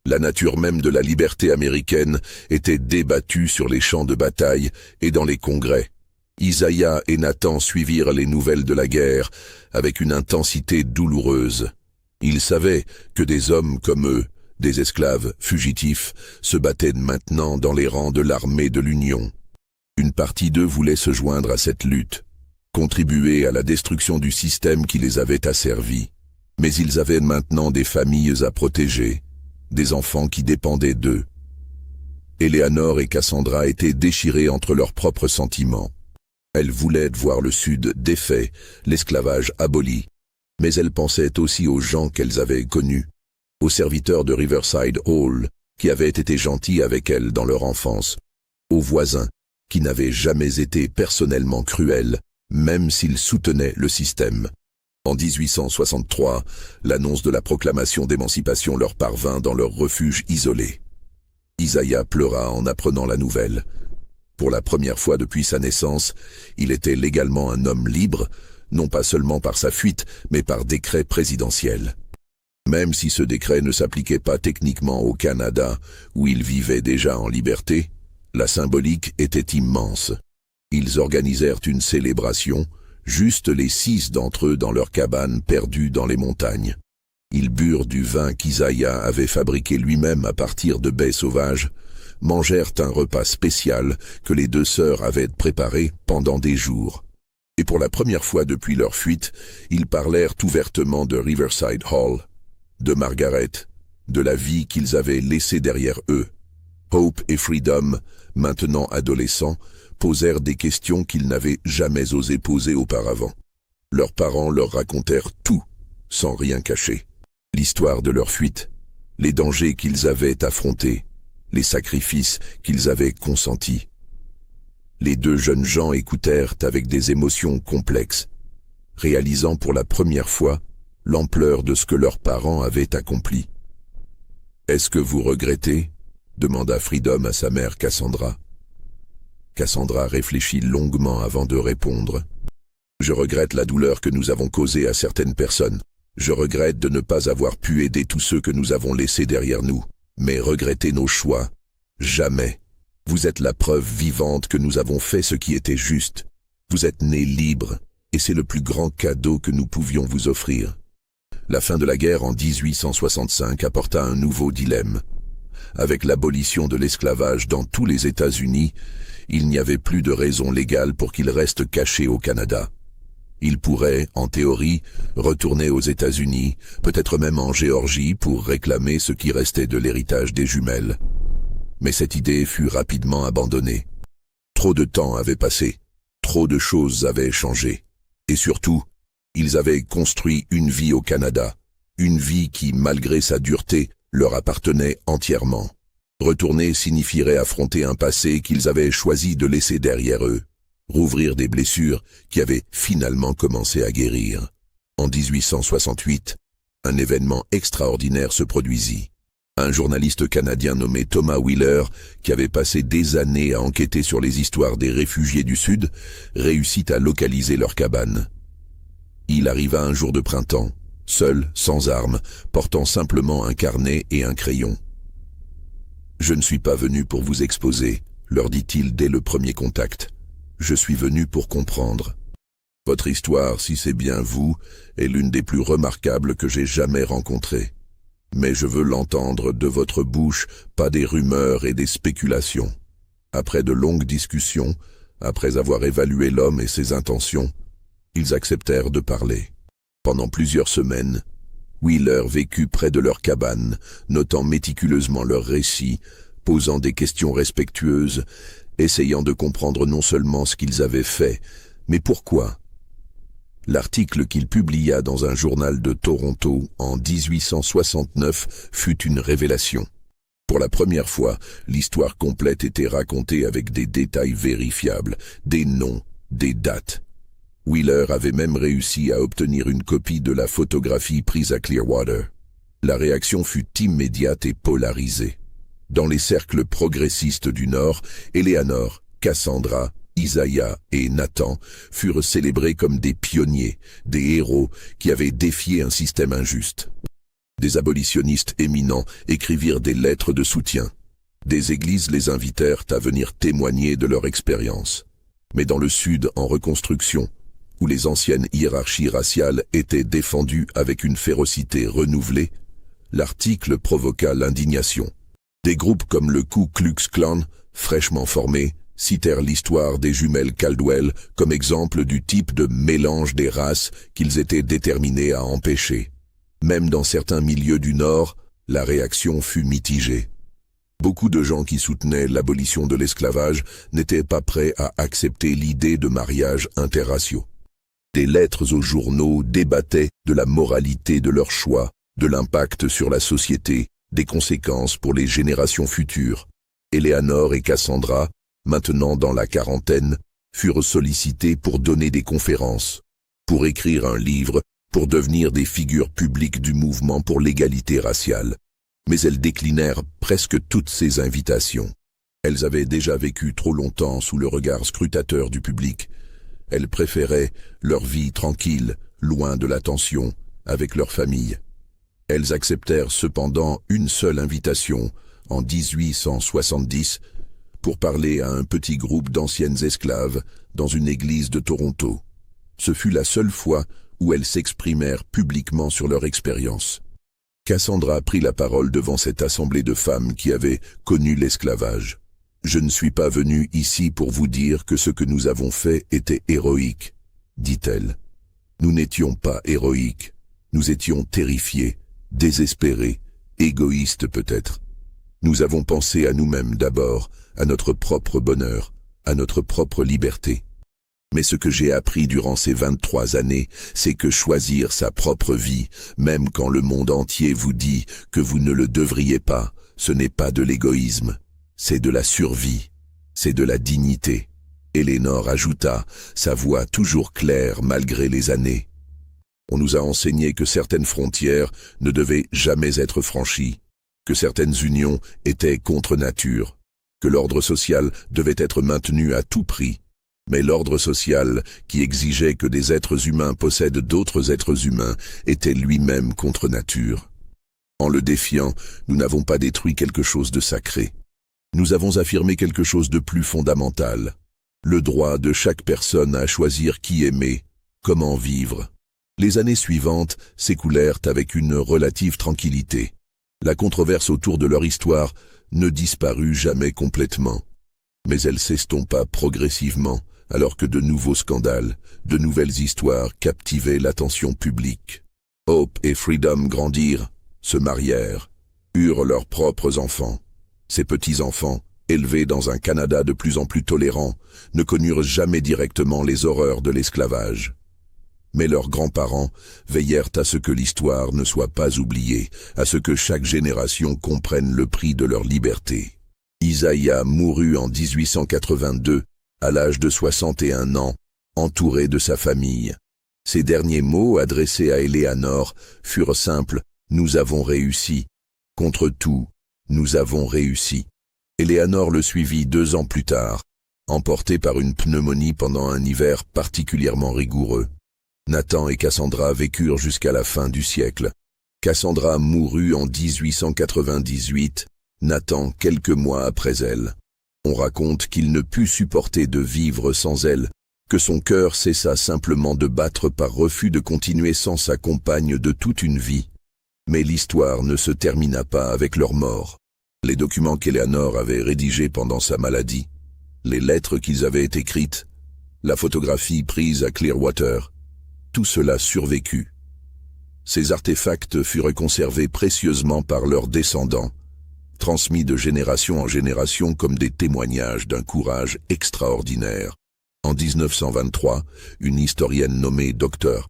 la nature même de la liberté américaine étaient débattus sur les champs de bataille et dans les congrès. Isaiah et Nathan suivirent les nouvelles de la guerre avec une intensité douloureuse. Ils savaient que des hommes comme eux, des esclaves fugitifs, se battaient maintenant dans les rangs de l'armée de l'Union. Une partie d'eux voulait se joindre à cette lutte, contribuer à la destruction du système qui les avait asservis. Mais ils avaient maintenant des familles à protéger, des enfants qui dépendaient d'eux. Eleanor et Cassandra étaient déchirées entre leurs propres sentiments. Elles voulaient voir le Sud défait, l'esclavage aboli, mais elles pensaient aussi aux gens qu'elles avaient connus, aux serviteurs de Riverside Hall, qui avaient été gentils avec elles dans leur enfance, aux voisins, qui n'avaient jamais été personnellement cruels, même s'ils soutenaient le système. En 1863, l'annonce de la proclamation d'émancipation leur parvint dans leur refuge isolé. Isaiah pleura en apprenant la nouvelle. Pour la première fois depuis sa naissance, il était légalement un homme libre, non pas seulement par sa fuite, mais par décret présidentiel. Même si ce décret ne s'appliquait pas techniquement au Canada, où il vivait déjà en liberté, la symbolique était immense. Ils organisèrent une célébration, juste les 6 d'entre eux dans leur cabane perdue dans les montagnes. Ils burent du vin qu'Isaiah avait fabriqué lui-même à partir de baies sauvages, mangèrent un repas spécial que les 2 sœurs avaient préparé pendant des jours. Et pour la première fois depuis leur fuite, ils parlèrent ouvertement de Riverside Hall, de Margaret, de la vie qu'ils avaient laissée derrière eux. Hope et Freedom, maintenant adolescents, posèrent des questions qu'ils n'avaient jamais osé poser auparavant. Leurs parents leur racontèrent tout, sans rien cacher. L'histoire de leur fuite, les dangers qu'ils avaient affrontés, les sacrifices qu'ils avaient consentis. Les 2 jeunes gens écoutèrent avec des émotions complexes, réalisant pour la première fois l'ampleur de ce que leurs parents avaient accompli. « Est-ce que vous regrettez ?» demanda Freedom à sa mère Cassandra. Cassandra réfléchit longuement avant de répondre. « Je regrette la douleur que nous avons causée à certaines personnes. Je regrette de ne pas avoir pu aider tous ceux que nous avons laissés derrière nous. Mais regretter nos choix, jamais. Vous êtes la preuve vivante que nous avons fait ce qui était juste. Vous êtes nés libres, et c'est le plus grand cadeau que nous pouvions vous offrir. » La fin de la guerre en 1865 apporta un nouveau dilemme. Avec l'abolition de l'esclavage dans tous les États-Unis, il n'y avait plus de raison légale pour qu'il reste caché au Canada. Ils pourraient, en théorie, retourner aux États-Unis, peut-être même en Géorgie pour réclamer ce qui restait de l'héritage des jumelles. Mais cette idée fut rapidement abandonnée. Trop de temps avait passé, trop de choses avaient changé. Et surtout, ils avaient construit une vie au Canada, une vie qui, malgré sa dureté, leur appartenait entièrement. Retourner signifierait affronter un passé qu'ils avaient choisi de laisser derrière eux, rouvrir des blessures qui avaient finalement commencé à guérir. En 1868, un événement extraordinaire se produisit. Un journaliste canadien nommé Thomas Wheeler, qui avait passé des années à enquêter sur les histoires des réfugiés du Sud, réussit à localiser leur cabane. Il arriva un jour de printemps, seul, sans armes, portant simplement un carnet et un crayon. « Je ne suis pas venu pour vous exposer », leur dit-il dès le premier contact. « Je suis venu pour comprendre. Votre histoire, si c'est bien vous, est l'une des plus remarquables que j'ai jamais rencontrées. Mais je veux l'entendre de votre bouche, pas des rumeurs et des spéculations. » Après de longues discussions, après avoir évalué l'homme et ses intentions, ils acceptèrent de parler. Pendant plusieurs semaines, Wheeler vécut près de leur cabane, notant méticuleusement leurs récits, posant des questions respectueuses, essayant de comprendre non seulement ce qu'ils avaient fait, mais pourquoi. L'article qu'il publia dans un journal de Toronto en 1869 fut une révélation. Pour la première fois, l'histoire complète était racontée avec des détails vérifiables, des noms, des dates. Wheeler avait même réussi à obtenir une copie de la photographie prise à Clearwater. La réaction fut immédiate et polarisée. Dans les cercles progressistes du Nord, Eleanor, Cassandra, Isaiah et Nathan furent célébrés comme des pionniers, des héros qui avaient défié un système injuste. Des abolitionnistes éminents écrivirent des lettres de soutien. Des églises les invitèrent à venir témoigner de leur expérience. Mais dans le Sud en reconstruction, où les anciennes hiérarchies raciales étaient défendues avec une férocité renouvelée, l'article provoqua l'indignation. Des groupes comme le Ku Klux Klan, fraîchement formés, citèrent l'histoire des jumelles Caldwell comme exemple du type de mélange des races qu'ils étaient déterminés à empêcher. Même dans certains milieux du Nord, la réaction fut mitigée. Beaucoup de gens qui soutenaient l'abolition de l'esclavage n'étaient pas prêts à accepter l'idée de mariages interraciaux. Des lettres aux journaux débattaient de la moralité de leur choix, de l'impact sur la société, des conséquences pour les générations futures. Eleanor et Cassandra, maintenant dans la quarantaine, furent sollicités pour donner des conférences, pour écrire un livre, pour devenir des figures publiques du mouvement pour l'égalité raciale. Mais elles déclinèrent presque toutes ces invitations. Elles avaient déjà vécu trop longtemps sous le regard scrutateur du public. Elles préféraient leur vie tranquille, loin de l'attention, avec leur famille. Elles acceptèrent cependant une seule invitation, en 1870, pour parler à un petit groupe d'anciennes esclaves dans une église de Toronto. Ce fut la seule fois où elles s'exprimèrent publiquement sur leur expérience. Cassandra prit la parole devant cette assemblée de femmes qui avaient connu l'esclavage. « Je ne suis pas venue ici pour vous dire que ce que nous avons fait était héroïque, » dit-elle. « Nous n'étions pas héroïques, nous étions terrifiés, désespérés, égoïstes peut-être. Nous avons pensé à nous-mêmes d'abord, à notre propre bonheur, à notre propre liberté. Mais ce que j'ai appris durant ces 23 années, c'est que choisir sa propre vie, même quand le monde entier vous dit que vous ne le devriez pas, ce n'est pas de l'égoïsme, c'est de la survie, c'est de la dignité. » Eleanor ajouta, sa voix toujours claire malgré les années. « On nous a enseigné que certaines frontières ne devaient jamais être franchies, que certaines unions étaient contre nature, que l'ordre social devait être maintenu à tout prix. Mais l'ordre social, qui exigeait que des êtres humains possèdent d'autres êtres humains, était lui-même contre nature. En le défiant, nous n'avons pas détruit quelque chose de sacré. Nous avons affirmé quelque chose de plus fondamental, le droit de chaque personne à choisir qui aimer, comment vivre. » Les années suivantes s'écoulèrent avec une relative tranquillité. La controverse autour de leur histoire ne disparut jamais complètement, mais elle s'estompa progressivement, alors que de nouveaux scandales, de nouvelles histoires captivaient l'attention publique. Hope et Freedom grandirent, se marièrent, eurent leurs propres enfants. Ces petits-enfants, élevés dans un Canada de plus en plus tolérant, ne connurent jamais directement les horreurs de l'esclavage. Mais leurs grands-parents veillèrent à ce que l'histoire ne soit pas oubliée, à ce que chaque génération comprenne le prix de leur liberté. Isaiah mourut en 1882, à l'âge de 61 ans, entouré de sa famille. Ses derniers mots adressés à Eleanor furent simples: « Nous avons réussi. Contre tout, nous avons réussi. » Eleanor le suivit 2 ans plus tard, emporté par une pneumonie pendant un hiver particulièrement rigoureux. Nathan et Cassandra vécurent jusqu'à la fin du siècle. Cassandra mourut en 1898, Nathan quelques mois après elle. On raconte qu'il ne put supporter de vivre sans elle, que son cœur cessa simplement de battre par refus de continuer sans sa compagne de toute une vie. Mais l'histoire ne se termina pas avec leur mort. Les documents qu'Eleanor avait rédigés pendant sa maladie, les lettres qu'ils avaient écrites, la photographie prise à Clearwater, tout cela survécut. Ces artefacts furent conservés précieusement par leurs descendants, transmis de génération en génération comme des témoignages d'un courage extraordinaire. En 1923, une historienne nommée Dr.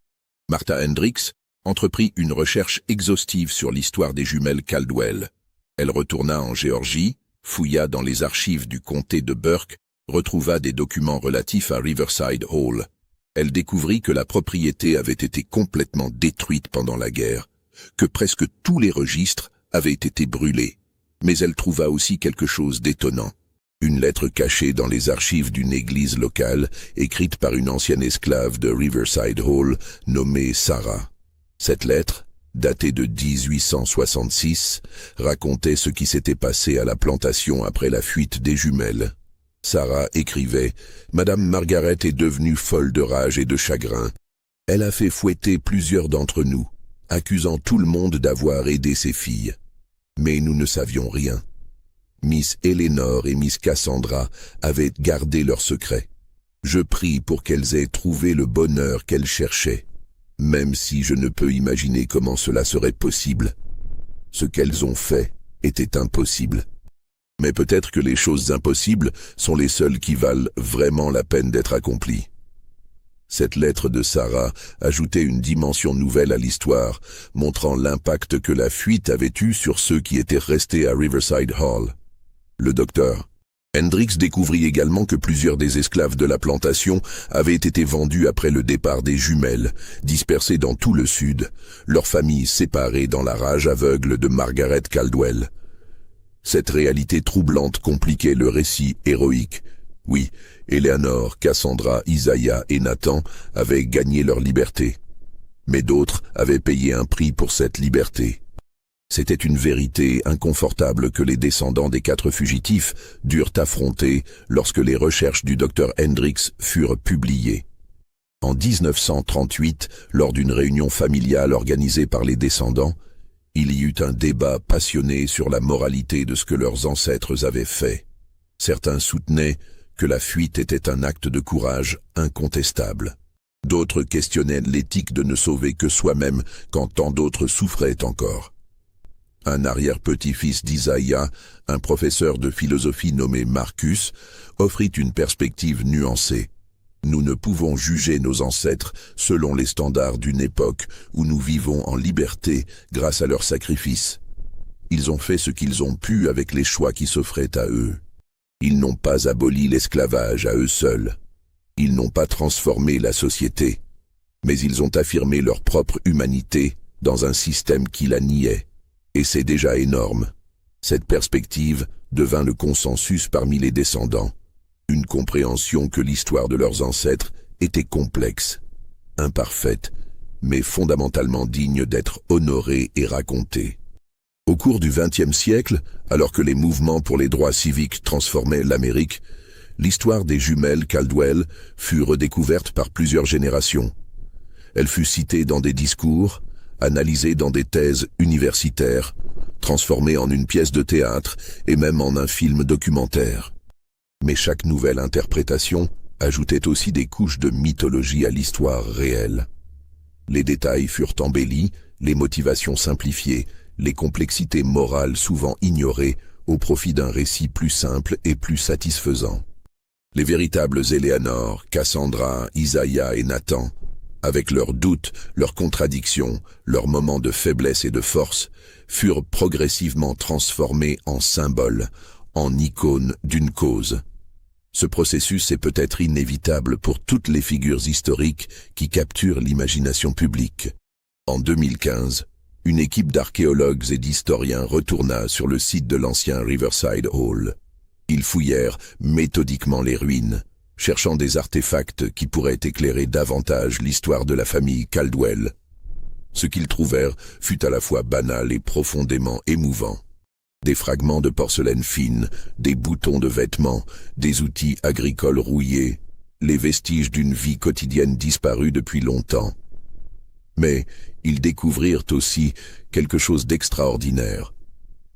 Martha Hendricks entreprit une recherche exhaustive sur l'histoire des jumelles Caldwell. Elle retourna en Géorgie, fouilla dans les archives du comté de Burke, retrouva des documents relatifs à Riverside Hall. Elle découvrit que la propriété avait été complètement détruite pendant la guerre, que presque tous les registres avaient été brûlés. Mais elle trouva aussi quelque chose d'étonnant. Une lettre cachée dans les archives d'une église locale, écrite par une ancienne esclave de Riverside Hall, nommée Sarah. Cette lettre, datée de 1866, racontait ce qui s'était passé à la plantation après la fuite des jumelles. Sarah écrivait « Madame Margaret est devenue folle de rage et de chagrin. Elle a fait fouetter plusieurs d'entre nous, accusant tout le monde d'avoir aidé ses filles. Mais nous ne savions rien. Miss Eleanor et Miss Cassandra avaient gardé leur secret. Je prie pour qu'elles aient trouvé le bonheur qu'elles cherchaient, même si je ne peux imaginer comment cela serait possible. Ce qu'elles ont fait était impossible. Mais peut-être que les choses impossibles sont les seules qui valent vraiment la peine d'être accomplies. » Cette lettre de Sarah ajoutait une dimension nouvelle à l'histoire, montrant l'impact que la fuite avait eu sur ceux qui étaient restés à Riverside Hall. Le docteur Hendricks découvrit également que plusieurs des esclaves de la plantation avaient été vendus après le départ des jumelles, dispersés dans tout le sud, leurs familles séparées dans la rage aveugle de Margaret Caldwell. Cette réalité troublante compliquait le récit héroïque. Oui, Eleanor, Cassandra, Isaiah et Nathan avaient gagné leur liberté. Mais d'autres avaient payé un prix pour cette liberté. C'était une vérité inconfortable que les descendants des 4 fugitifs durent affronter lorsque les recherches du docteur Hendricks furent publiées. En 1938, lors d'une réunion familiale organisée par les descendants, il y eut un débat passionné sur la moralité de ce que leurs ancêtres avaient fait. Certains soutenaient que la fuite était un acte de courage incontestable. D'autres questionnaient l'éthique de ne sauver que soi-même quand tant d'autres souffraient encore. Un arrière-petit-fils d'Isaiah, un professeur de philosophie nommé Marcus, offrit une perspective nuancée. Nous ne pouvons juger nos ancêtres selon les standards d'une époque où nous vivons en liberté grâce à leurs sacrifices. Ils ont fait ce qu'ils ont pu avec les choix qui s'offraient à eux. Ils n'ont pas aboli l'esclavage à eux seuls. Ils n'ont pas transformé la société, mais ils ont affirmé leur propre humanité dans un système qui la niait. Et c'est déjà énorme. Cette perspective devint le consensus parmi les descendants. Une compréhension que l'histoire de leurs ancêtres était complexe, imparfaite, mais fondamentalement digne d'être honorée et racontée. Au cours du XXe siècle, alors que les mouvements pour les droits civiques transformaient l'Amérique, l'histoire des jumelles Caldwell fut redécouverte par plusieurs générations. Elle fut citée dans des discours, analysée dans des thèses universitaires, transformée en une pièce de théâtre et même en un film documentaire. Mais chaque nouvelle interprétation ajoutait aussi des couches de mythologie à l'histoire réelle. Les détails furent embellis, les motivations simplifiées, les complexités morales souvent ignorées au profit d'un récit plus simple et plus satisfaisant. Les véritables Éléanore, Cassandra, Isaïa et Nathan, avec leurs doutes, leurs contradictions, leurs moments de faiblesse et de force, furent progressivement transformés en symboles, en icônes d'une cause. Ce processus est peut-être inévitable pour toutes les figures historiques qui capturent l'imagination publique. En 2015, une équipe d'archéologues et d'historiens retourna sur le site de l'ancien Riverside Hall. Ils fouillèrent méthodiquement les ruines, cherchant des artefacts qui pourraient éclairer davantage l'histoire de la famille Caldwell. Ce qu'ils trouvèrent fut à la fois banal et profondément émouvant. Des fragments de porcelaine fine, des boutons de vêtements, des outils agricoles rouillés, les vestiges d'une vie quotidienne disparue depuis longtemps. Mais ils découvrirent aussi quelque chose d'extraordinaire.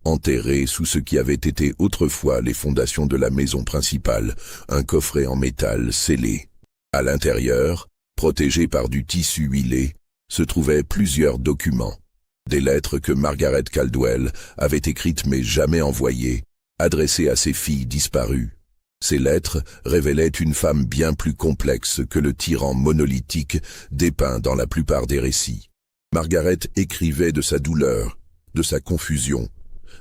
Enterré sous ce qui avait été autrefois les fondations de la maison principale, un coffret en métal scellé. À l'intérieur, protégé par du tissu huilé, se trouvaient plusieurs documents. Des lettres que Margaret Caldwell avait écrites mais jamais envoyées, adressées à ses filles disparues. Ces lettres révélaient une femme bien plus complexe que le tyran monolithique dépeint dans la plupart des récits. Margaret écrivait de sa douleur, de sa confusion,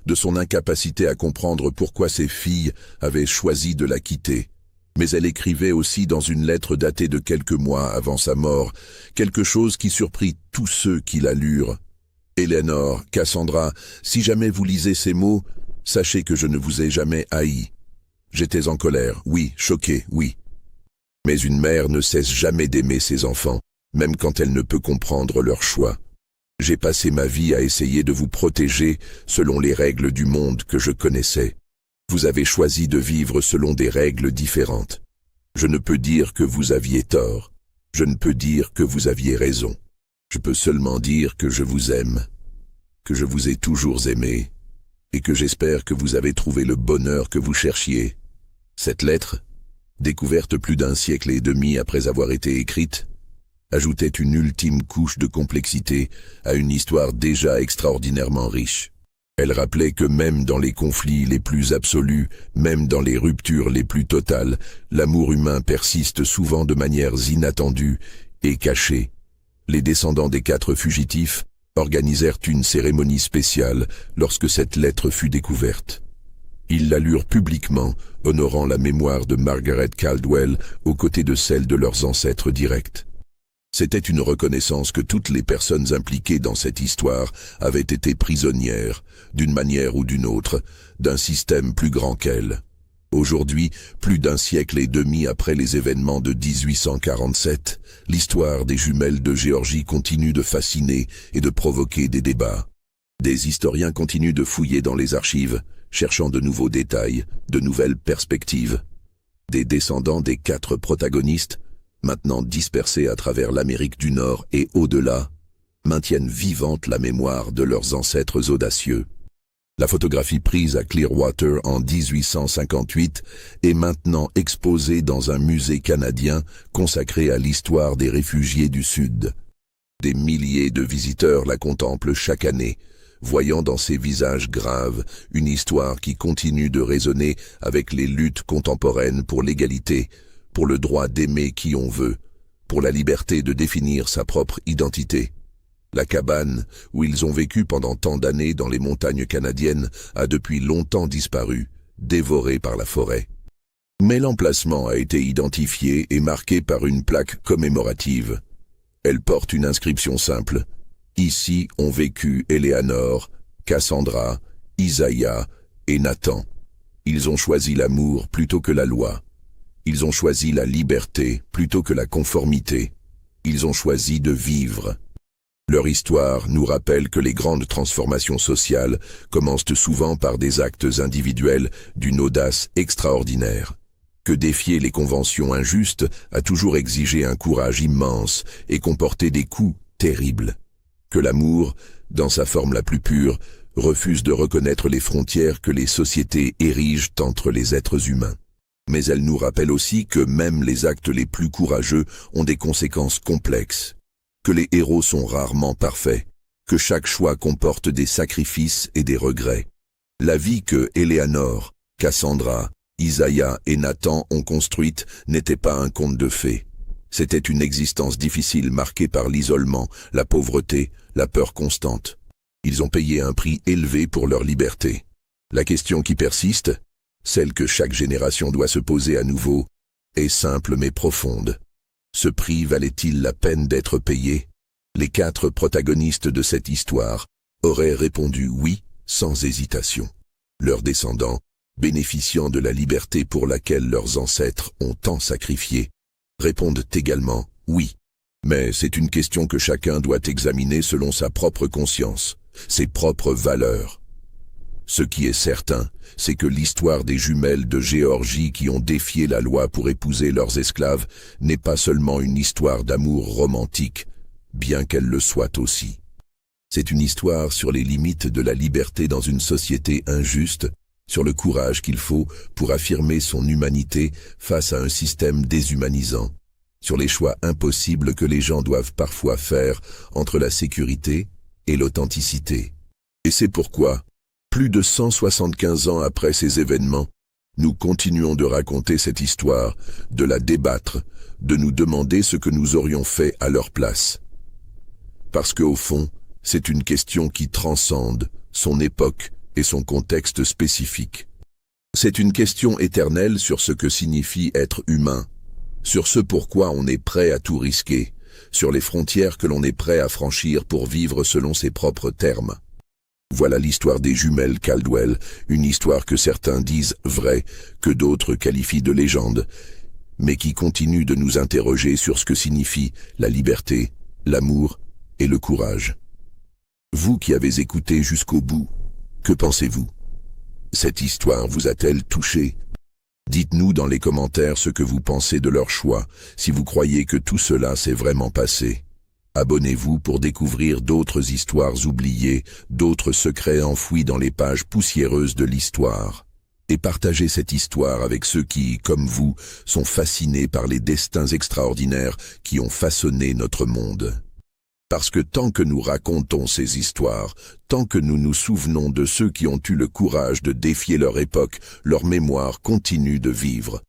de son incapacité à comprendre pourquoi ses filles avaient choisi de la quitter. Mais elle écrivait aussi dans une lettre datée de quelques mois avant sa mort, quelque chose qui surprit tous ceux qui la lurent. « Éléanore, Cassandra, si jamais vous lisez ces mots, sachez que je ne vous ai jamais haï. J'étais en colère, oui, choqué, oui. Mais une mère ne cesse jamais d'aimer ses enfants, même quand elle ne peut comprendre leur choix. J'ai passé ma vie à essayer de vous protéger selon les règles du monde que je connaissais. Vous avez choisi de vivre selon des règles différentes. Je ne peux dire que vous aviez tort. Je ne peux dire que vous aviez raison. Je peux seulement dire que je vous aime, que je vous ai toujours aimé, et que j'espère que vous avez trouvé le bonheur que vous cherchiez. » Cette lettre, découverte plus d'un siècle et demi après avoir été écrite, ajoutait une ultime couche de complexité à une histoire déjà extraordinairement riche. Elle rappelait que même dans les conflits les plus absolus, même dans les ruptures les plus totales, l'amour humain persiste souvent de manières inattendues et cachées. Les descendants des 4 fugitifs organisèrent une cérémonie spéciale lorsque cette lettre fut découverte. Ils la lurent publiquement, honorant la mémoire de Margaret Caldwell aux côtés de celle de leurs ancêtres directs. C'était une reconnaissance que toutes les personnes impliquées dans cette histoire avaient été prisonnières, d'une manière ou d'une autre, d'un système plus grand qu'elles. Aujourd'hui, plus d'un siècle et demi après les événements de 1847, l'histoire des jumelles de Géorgie continue de fasciner et de provoquer des débats. Des historiens continuent de fouiller dans les archives, cherchant de nouveaux détails, de nouvelles perspectives. Des descendants des 4 protagonistes, maintenant dispersés à travers l'Amérique du Nord et au-delà, maintiennent vivante la mémoire de leurs ancêtres audacieux. La photographie prise à Clearwater en 1858 est maintenant exposée dans un musée canadien consacré à l'histoire des réfugiés du Sud. Des milliers de visiteurs la contemplent chaque année, voyant dans ses visages graves une histoire qui continue de résonner avec les luttes contemporaines pour l'égalité, pour le droit d'aimer qui on veut, pour la liberté de définir sa propre identité. La cabane, où ils ont vécu pendant tant d'années dans les montagnes canadiennes, a depuis longtemps disparu, dévorée par la forêt. Mais l'emplacement a été identifié et marqué par une plaque commémorative. Elle porte une inscription simple. Ici ont vécu Éléanore, Cassandra, Isaïa et Nathan. Ils ont choisi l'amour plutôt que la loi. Ils ont choisi la liberté plutôt que la conformité. Ils ont choisi de vivre. Leur histoire nous rappelle que les grandes transformations sociales commencent souvent par des actes individuels d'une audace extraordinaire. Que défier les conventions injustes a toujours exigé un courage immense et comporté des coups terribles. Que l'amour, dans sa forme la plus pure, refuse de reconnaître les frontières que les sociétés érigent entre les êtres humains. Mais elle nous rappelle aussi que même les actes les plus courageux ont des conséquences complexes, que les héros sont rarement parfaits, que chaque choix comporte des sacrifices et des regrets. La vie que Éléanore, Cassandra, Isaïa et Nathan ont construite n'était pas un conte de fées. C'était une existence difficile marquée par l'isolement, la pauvreté, la peur constante. Ils ont payé un prix élevé pour leur liberté. La question qui persiste, celle que chaque génération doit se poser à nouveau, est simple mais profonde. Ce prix valait-il la peine d'être payé? Les 4 protagonistes de cette histoire auraient répondu oui, sans hésitation. Leurs descendants, bénéficiant de la liberté pour laquelle leurs ancêtres ont tant sacrifié, répondent également oui. Mais c'est une question que chacun doit examiner selon sa propre conscience, ses propres valeurs. Ce qui est certain, c'est que l'histoire des jumelles de Géorgie qui ont défié la loi pour épouser leurs esclaves n'est pas seulement une histoire d'amour romantique, bien qu'elle le soit aussi. C'est une histoire sur les limites de la liberté dans une société injuste, sur le courage qu'il faut pour affirmer son humanité face à un système déshumanisant, sur les choix impossibles que les gens doivent parfois faire entre la sécurité et l'authenticité. Et c'est pourquoi, plus de 175 ans après ces événements, nous continuons de raconter cette histoire, de la débattre, de nous demander ce que nous aurions fait à leur place. Parce qu'au fond, c'est une question qui transcende son époque et son contexte spécifique. C'est une question éternelle sur ce que signifie être humain, sur ce pourquoi on est prêt à tout risquer, sur les frontières que l'on est prêt à franchir pour vivre selon ses propres termes. Voilà l'histoire des jumelles Caldwell, une histoire que certains disent vraie, que d'autres qualifient de légende, mais qui continue de nous interroger sur ce que signifie la liberté, l'amour et le courage. Vous qui avez écouté jusqu'au bout, que pensez-vous? Cette histoire vous a-t-elle touché? Dites-nous dans les commentaires ce que vous pensez de leur choix, si vous croyez que tout cela s'est vraiment passé. Abonnez-vous pour découvrir d'autres histoires oubliées, d'autres secrets enfouis dans les pages poussiéreuses de l'histoire. Et partagez cette histoire avec ceux qui, comme vous, sont fascinés par les destins extraordinaires qui ont façonné notre monde. Parce que tant que nous racontons ces histoires, tant que nous nous souvenons de ceux qui ont eu le courage de défier leur époque, leur mémoire continue de vivre.